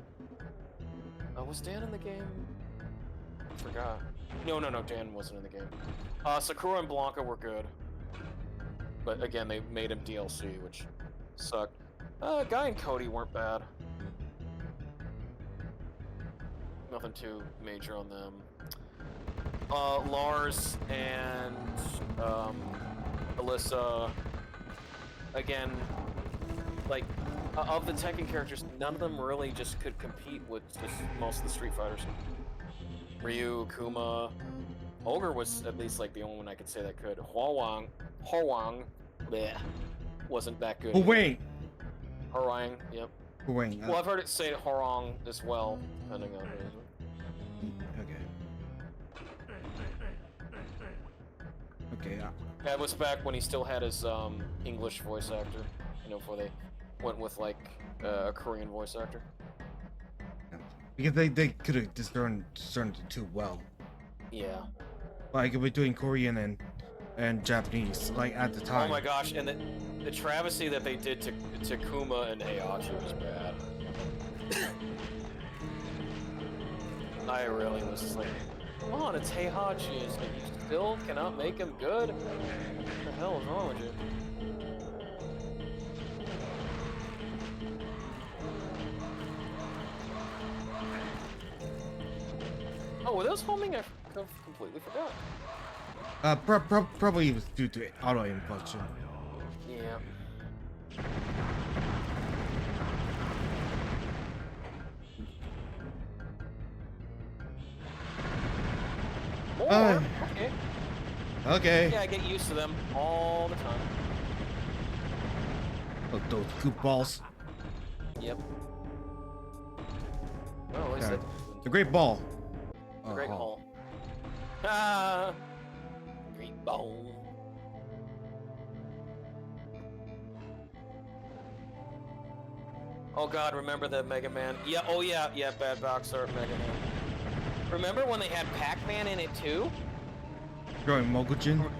Was Dan in the game? I forgot. No, Dan wasn't in the game. Sakura and Blanca were good. But again, they made him DLC, which sucked. Guy and Cody weren't bad. Nothing too major on them. Lars and Alyssa, again, like, of the Tekken characters, none of them really just could compete with just most of the Street Fighters. Ryu, Kuma, Ogre was at least like the only one I could say that could. Hwoarang, bleh, wasn't that good. Hwoarang. Hwoarang, yep. Hwoarang. Well, I've heard it say Hwoarang as well, depending on who. Okay. That was back when he still had his English voice actor, you know, before they went with like a Korean voice actor. Because they could have discerned it too well. Yeah. Like between Korean and Japanese, like at the time. Oh my gosh, and the travesty that they did to Kuma and Heihachi was bad. I really was just like, come on, it's Heihachi. It's like, you still cannot make him good? What the hell is wrong with you? Oh, were those homing? I completely forgot. Probably it was due to auto-inflection. Yeah. More? Okay. Okay. Yeah, I get used to them all the time. Oh, those goop balls. Yep. Well, at least Okay. that's The great ball. a great hall. Ah! Great ball. Oh god, remember that Mega Man? Yeah, oh yeah, Bad Box Art Mega Man. Remember when they had Pac-Man in it too? Growing Mogujin.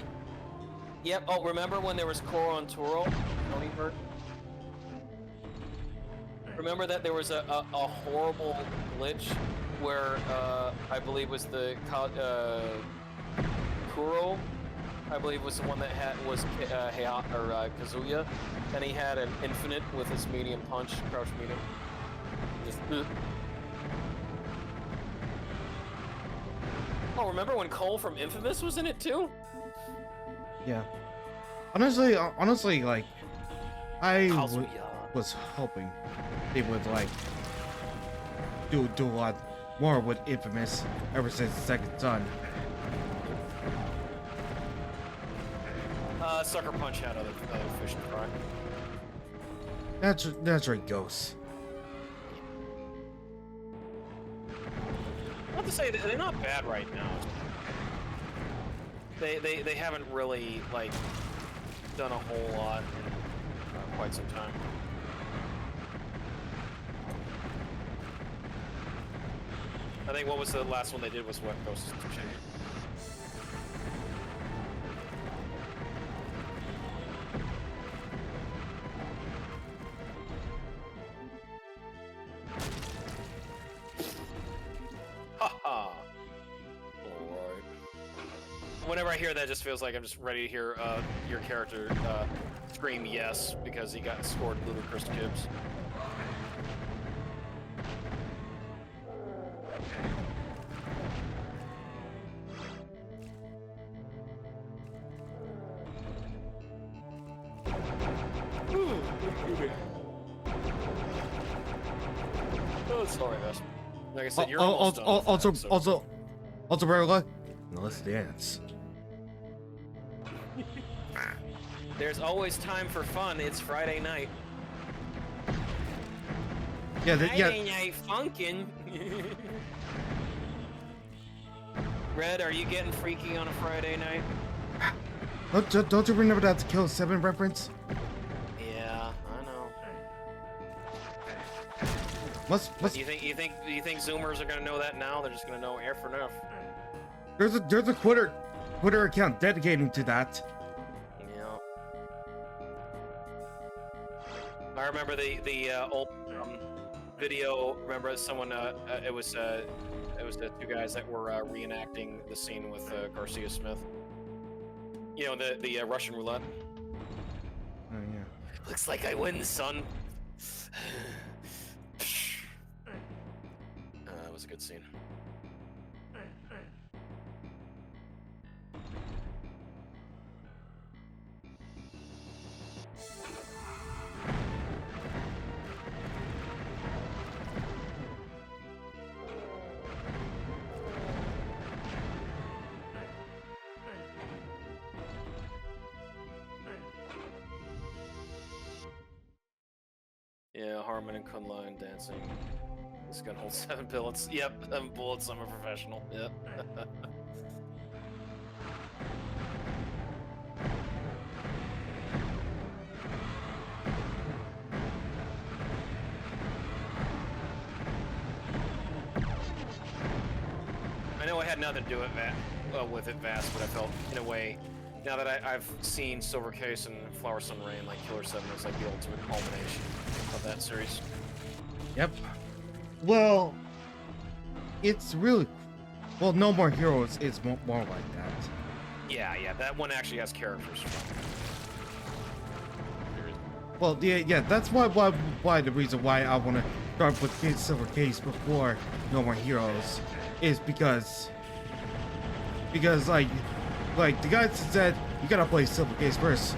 Yep, oh, remember when there was Koro and Toro? Tony Hurt? Remember that there was a horrible glitch where, I believe was the, Kuro, I believe was the one that was Kazuya, and he had an infinite with his medium punch, crouch medium. Just, Oh, remember when Cole from Infamous was in it too? Yeah. Honestly, like, I Kazuya. was hoping they would like do a lot more with Infamous ever since Second Son. Sucker Punch had other fish to fry. That's right, Ghosts. Not to say that they're not bad right now. They haven't really like done a whole lot in quite some time. I think what was the last one they did was what Ghost of Tsushima. Haha. Alright. Whenever I hear that, it just feels like I'm just ready to hear your character scream yes because he got scored ludicrous kibs. Oh, sorry, guys. Like I said, you're almost done with that, so- Also, Regular. Now let's dance. There's always time for fun. It's Friday night. Yeah, Friday night funkin'. Red, are you getting freaky on a Friday night? Don't you remember that Kill 7 reference? Yeah, I know. Must Do you think Zoomers are gonna know that now? They're just gonna know air for enough. there's a Twitter account dedicated to that. Yeah. I remember the old video. Remember someone? It was the two guys that were reenacting the scene with Garcia Smith. You know the Russian roulette. Oh yeah. Looks like I win, son. That was a good scene. Yeah, Harmon and Kunline dancing. This gun holds 7 bullets. Yep, 7 bullets. I'm a professional. Yep. I know I had nothing to do with it, Vast, but I felt, in a way, now that I've seen Silver Case and Flower Sun Rain, like Killer 7 is like the ultimate culmination of that series. Yep. Well, it's really well. No More Heroes is more like that. Yeah, that one actually has characters. Well, yeah. That's why the reason why I want to start with Silver Case before No More Heroes is because like the guys said you gotta play Silver Case first,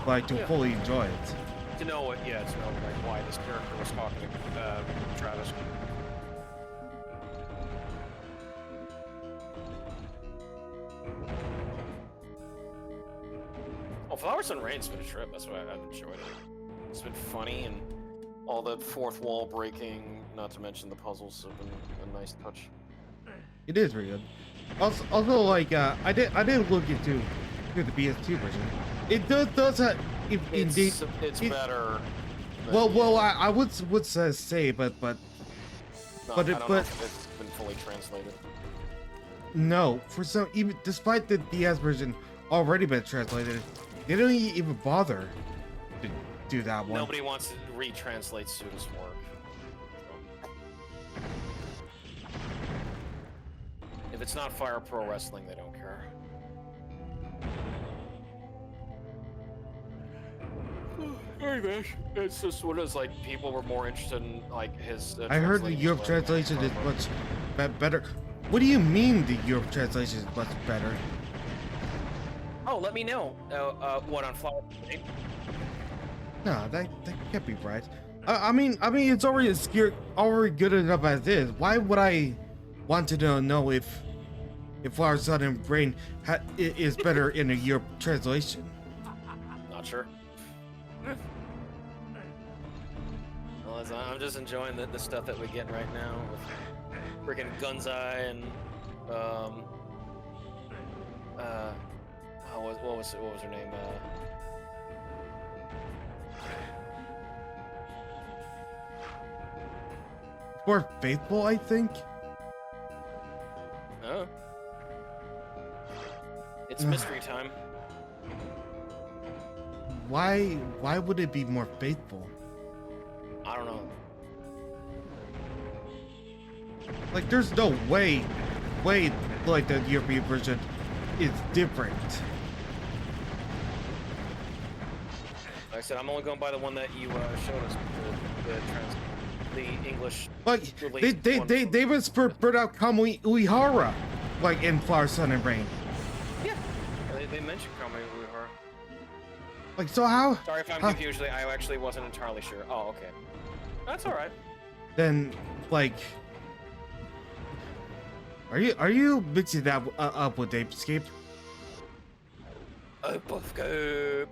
like to fully enjoy it. To know what, to know like why this character was talking to Travis. Oh, Flowers and Rain's been a trip. That's why I've enjoyed it. It's been funny and all the fourth wall breaking, not to mention the puzzles have been a nice touch. It is really good. Also like I didn't look into the PS2 version. It does have indeed It's better. Well, I would say, but I don't know if it's been fully translated. no, for some even despite the DS version already been translated, they don't even bother to do that one. Nobody wants to retranslate Suda's work. If it's not Fire Pro Wrestling, they don't care. Anyway, it's just what it is, like, people were more interested in, like, his... I heard the Europe translation is much better. What do you mean the Europe translation is much better? Oh, let me know. What, on Flower? No, that can't be right. I mean, it's already good enough as is. Why would I want to know if Flower Sun and Rain is better in a Europe translation? Not sure. Well, I'm just enjoying the stuff that we're getting right now with freaking Gunzai and what was her name? More faithful, I think. Oh, it's mystery time. Why would it be more faithful? I don't know. Like, there's no way like the European version is different. Like I said, I'm only going by the one that you showed us, the English. Like they was put out Kamui Uehara, like in Flower, Sun, and Rain. Yeah, they mentioned Kamui Uehara. Like, so how? Sorry if I'm confused. I actually wasn't entirely sure. Oh, okay. That's all right. Then, like, are you mixing that up with Apescape? Apescape.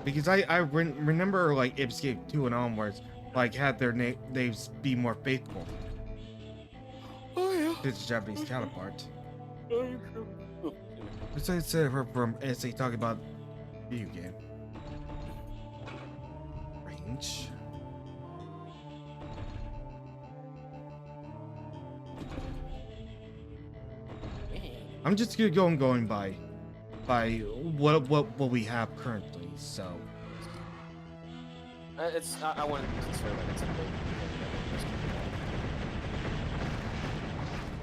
Because I remember like Apescape 2 and onwards, like had their names be more faithful. Oh yeah. To its Japanese counterpart. Besides, from SA talking about video game range. I'm just going by what we have currently. So I wouldn't consider that it's a big thing.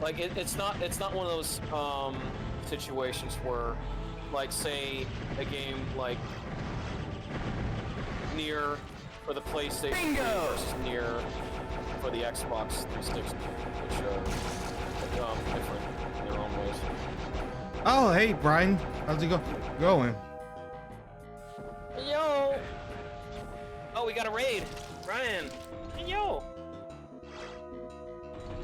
Like it's not one of those situations where, like, say a game like Nier for the PlayStation 3 versus Nier for the Xbox 360, which are different in their own ways. oh hey Brian, how's it going? Yo! Oh, we got a raid, Brian. Yo!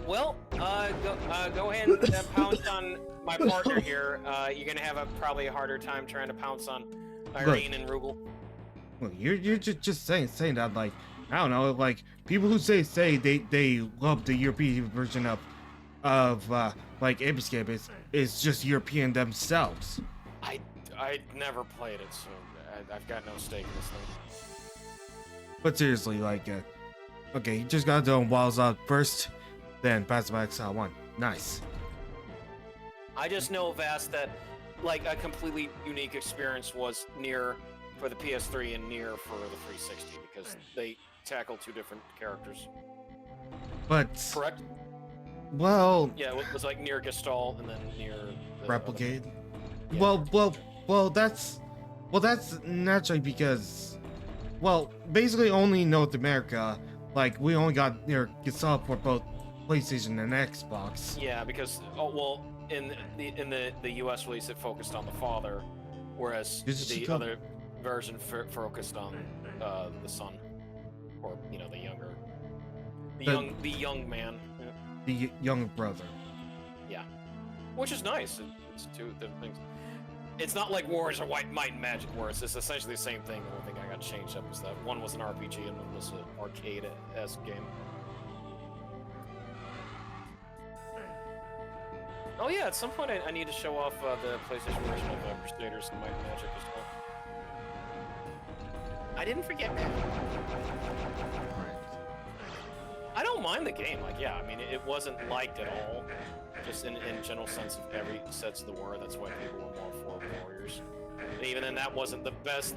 Well, go ahead and pounce on my partner here. You're gonna have probably a harder time trying to pounce on Irene and Rugal. Well, you're just saying that, like, I don't know, like people who say they love the European version of like Ape Escape is just European themselves. I never played it, so I've got no stake in this thing. But seriously, like, okay, you just gotta do Wilds Out first, then Pass by Exile 1. Nice. I just know, Vast, that like a completely unique experience was Nier for the PS3 and Nier for the 360 because they tackle two different characters. But Correct? well, Yeah, it was like Nier Gestalt and then Nier Replicate. Yeah. Well, that's naturally because, well, basically only North America, like we only got Nier Gestalt for both PlayStation and Xbox. Yeah, because in the US release it focused on the father, whereas the other version focused on the son, or the younger, the young man, The young brother. yeah, which is nice. It's two different things. It's not like Warriors or Might and Magic, where it's essentially the same thing. The only thing I got changed up is that one was an RPG and one was an arcade-esque game. Oh yeah, at some point I need to show off the PlayStation version of Crusaders and Might and Magic as well. I didn't forget that. I don't mind the game. Like, yeah, I mean, it wasn't liked at all. Just in general sense of every sense of the word. That's why people were more for Warriors. And even then, that wasn't the best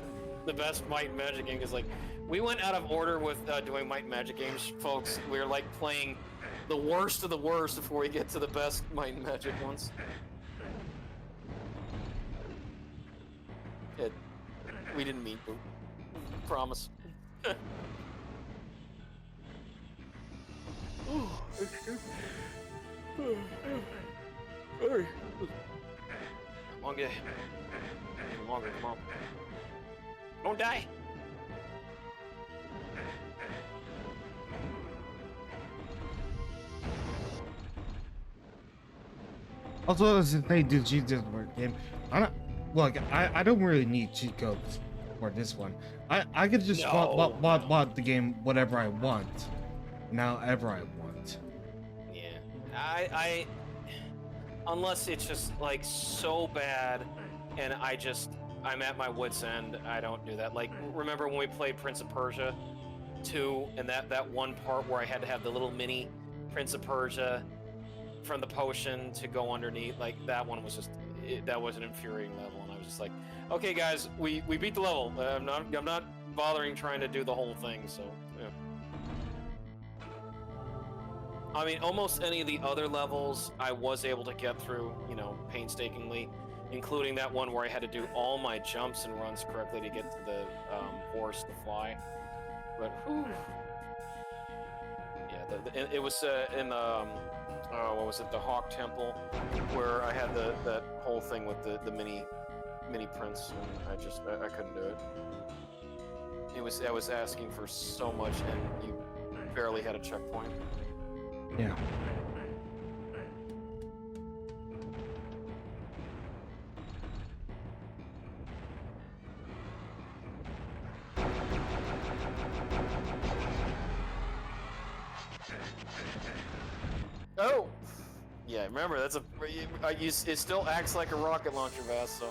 Might and Magic game. Because like, we went out of order with doing Might and Magic games, folks. We were like playing the worst of the worst before we get to the best Might and Magic ones. We didn't mean to. Promise. Long day. Even longer, come on. Don't die. Also, as they do cheat codes for game, I don't really need cheat codes for this one. I could just bought the game whatever I want, however I want. Yeah, I unless it's just like so bad, and I'm at my wit's end. I don't do that. Like, remember when we played Prince of Persia 2, and that one part where I had to have the little mini Prince of Persia from the potion to go underneath? Like, that one was just that was an infuriating level, and I was just like, okay guys, we beat the level. I'm not bothering trying to do the whole thing. So yeah. I mean, almost any of the other levels I was able to get through, painstakingly, including that one where I had to do all my jumps and runs correctly to get to the horse to fly. But whew. Yeah, it was in the what was it, the Hawk Temple, where I had that whole thing with the mini prince, and I couldn't do it. I was asking for so much, and you barely had a checkpoint. Yeah. Oh! Yeah, remember, that's a It still acts like a rocket launcher, Vast, so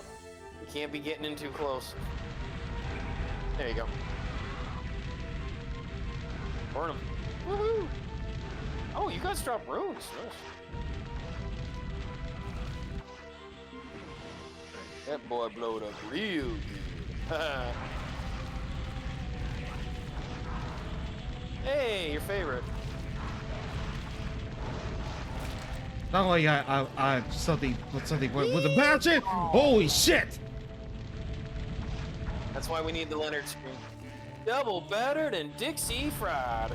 you can't be getting in too close. There you go. Burn him. Woohoo! Oh, you guys drop runes. Nice. That boy blowed up real good. Hey, your favorite. Not like I something with a battery. Holy shit! That's why we need the Leonard screen. Double battered and Dixie fried.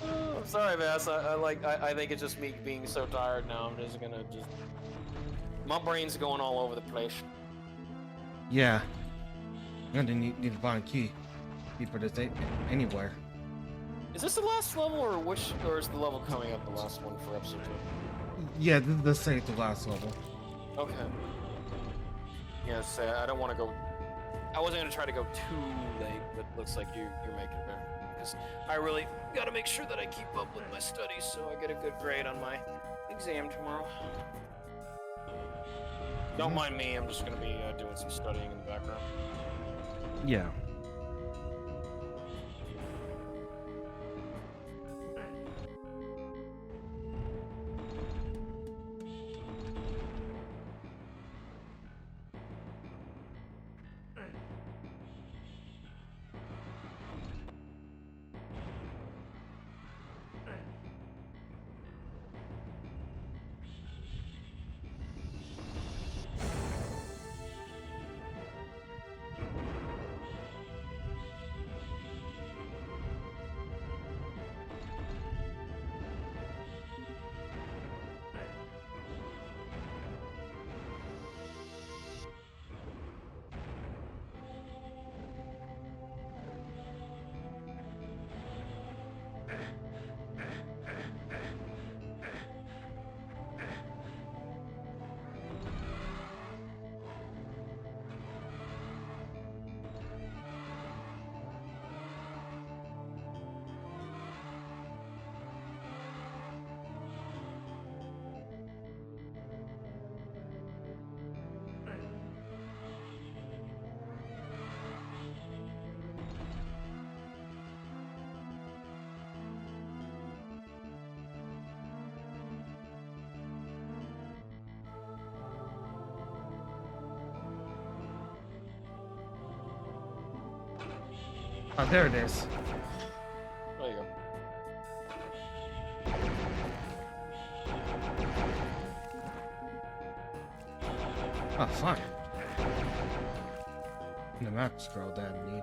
Oh, I'm sorry, Vass. I think it's just me being so tired now. I'm just gonna my brain's going all over the place. Yeah. I'm gonna need to find a key. For this anywhere. Is this the last level, or is the level coming up the last one for episode 2? Yeah, this say the last level. Okay. Yes, I don't want to go. I wasn't gonna try to go too late, but looks like you're making it there. Because I really gotta make sure that I keep up with my studies, so I get a good grade on my exam tomorrow. Don't mind me. I'm just gonna be doing some studying in the background. Yeah. Oh, there it is. There you go. Oh, fuck. The map scroll that I need.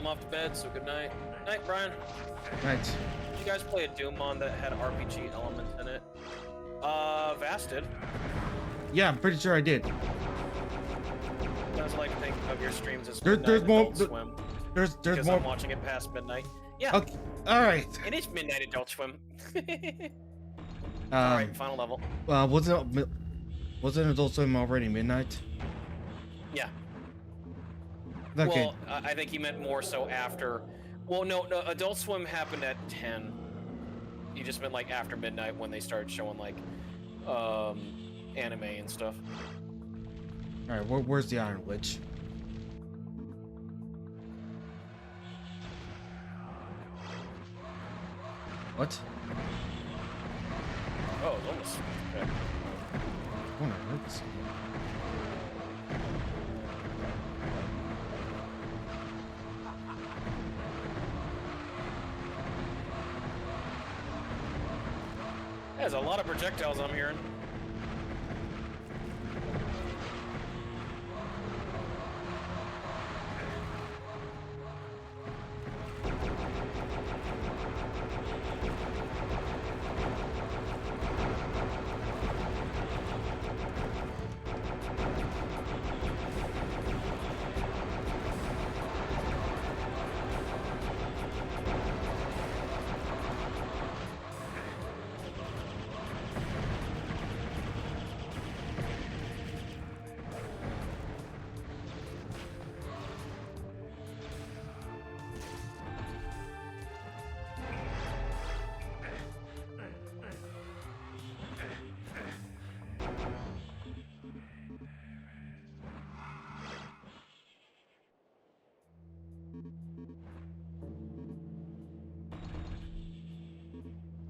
I'm off to bed, so good night. Night, Brian. Right. Did you guys play a Doom mod that had RPG elements in it? Vast did. Yeah, I'm pretty sure I did. Sounds like think of your streams as There's midnight more. Adult Swim. There's Because more. I'm watching it past midnight. Yeah, Okay. All right. it is midnight Adult Swim. Alright, final level. Wasn't Adult Swim already midnight? Yeah. Okay. Well, I think he meant more so after. Well, no, Adult Swim happened at 10. He just meant like after midnight when they started showing like anime and stuff. All right. Where's the Iron Witch? What? Oh, it's almost. Okay. Oh, no, that's- There's a lot of projectiles I'm hearing.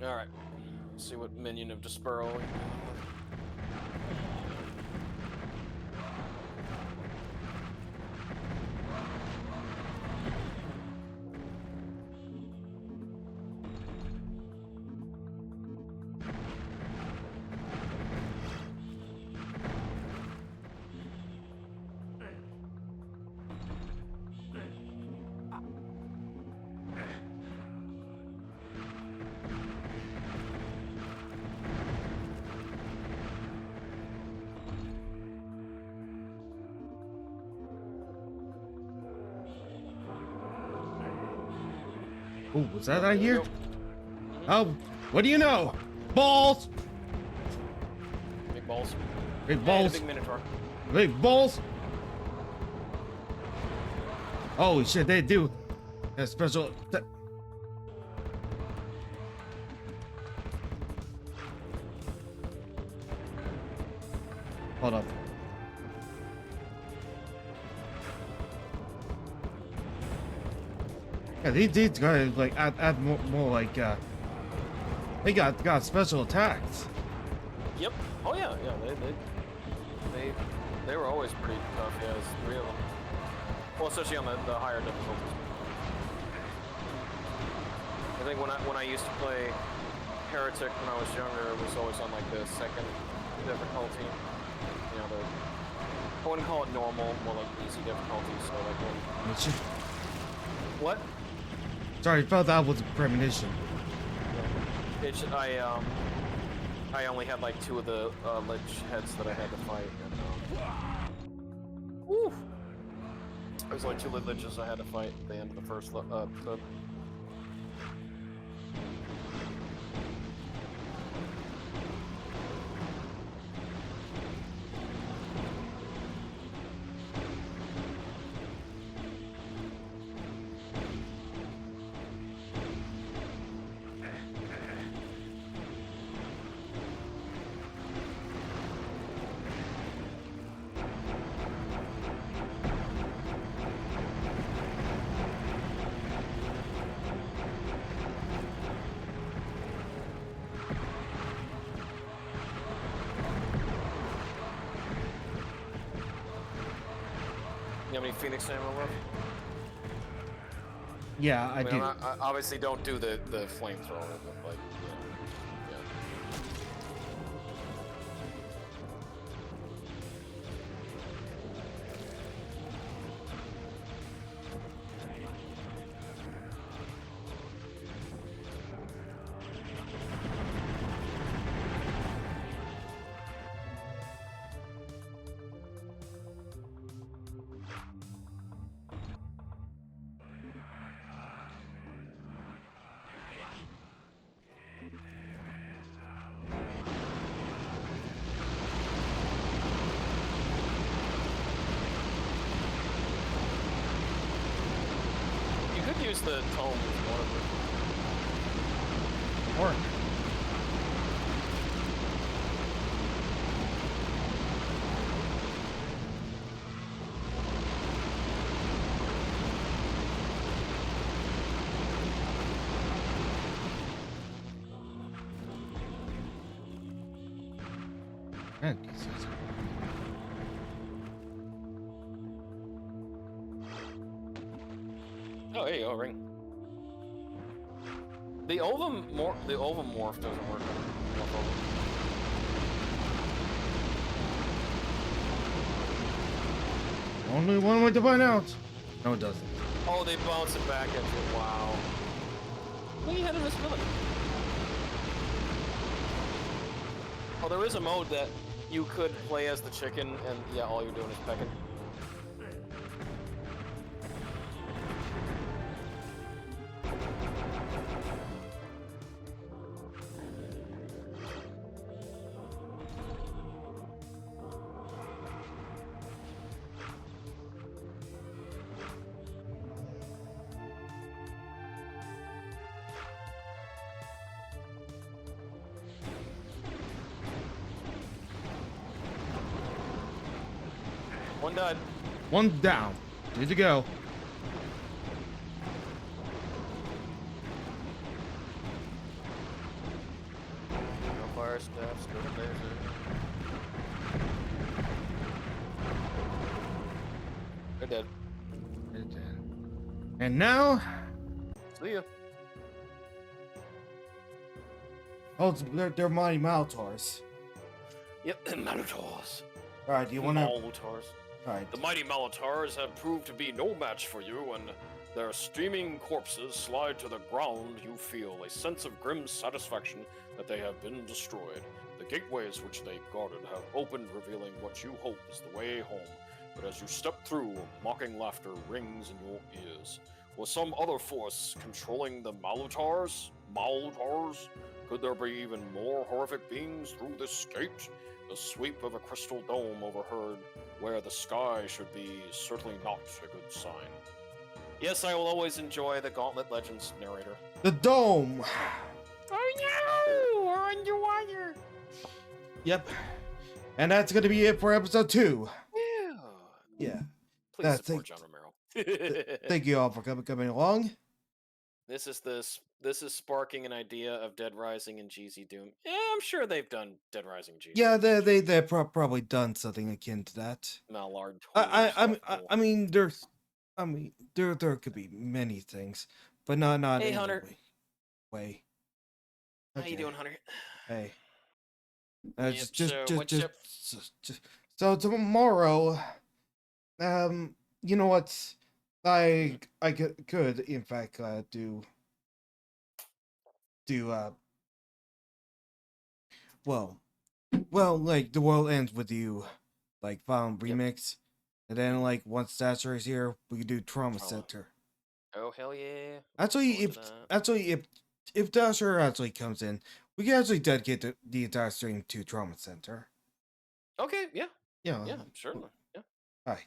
Alright. See what minion of Despero. Oh, was that I hear? Oh, what do you know? Balls! Big balls. Big And a balls. big Minotaur. Big balls. Holy shit, they do. A special. Hold up. Yeah, these guys like add more like they got special attacks. Yep. Oh yeah, yeah. They were always pretty tough. Yeah, there's 3 of them. Well, especially on the higher difficulties. I think when I used to play Heretic when I was younger, it was always on like the 2nd difficulty. You know, I wouldn't call it normal, more like easy difficulty. So like when. What? Sorry, I felt that was a premonition. It's I only had like 2 of the lich heads that I had to fight. And, woo! There was like 2 liches I had to fight at the end of the first episode. You have any Phoenix ammo left? Yeah, I mean, do. I obviously don't do the flamethrower, but like, you know, guess the tome is one of Or man, this is- Oh, there you go, ring. The ovomorph doesn't work on Morph Over. only one way to find out. No, it doesn't. Oh, they bounce it back at you. Wow. Well, you had invisibility. Oh, there is a mode that you could play as the chicken, and yeah, all you're doing is pecking. One died. One down. Need to go. No fire steps, go to laser. They're dead. And now, See ya. oh, they're mighty Maltars. Yep, Malotars. All right, do you want to? Malotars. All right. The mighty Malotars have proved to be no match for you, and their steaming corpses slide to the ground. You feel a sense of grim satisfaction that they have been destroyed. The gateways which they guarded have opened, revealing what you hope is the way home. But as you step through, mocking laughter rings in your ears. Was some other force controlling the Malotars? Malotars? Could there be even more horrific beings through this gate? The sweep of a crystal dome overhead, where the sky should be certainly not a good sign. Yes, I will always enjoy the Gauntlet Legends narrator. The dome. Oh no! We're underwater. Yep. And that's gonna be it for episode 2. Yeah. Yeah. Please That's support it. John Romero. Thank you all for coming along. This is sparking an idea of Dead Rising and GZ Doom. Yeah, I'm sure they've done Dead Rising GZ. Yeah, they've probably done something akin to that. Mallard. I mean, there could be many things, but not Hey, in the Hunter. way. How you doing, Hunter? Hey. Yep, so what's up? So tomorrow, you know what? I could in fact do well, like the world ends with you, like final remix, and then like once Thatcher is here, we could do Trauma Center. Oh hell yeah! Actually, if Thatcher actually comes in, we can actually dedicate the entire stream to Trauma Center. Okay, yeah, Yeah. yeah, certainly, yeah. All right.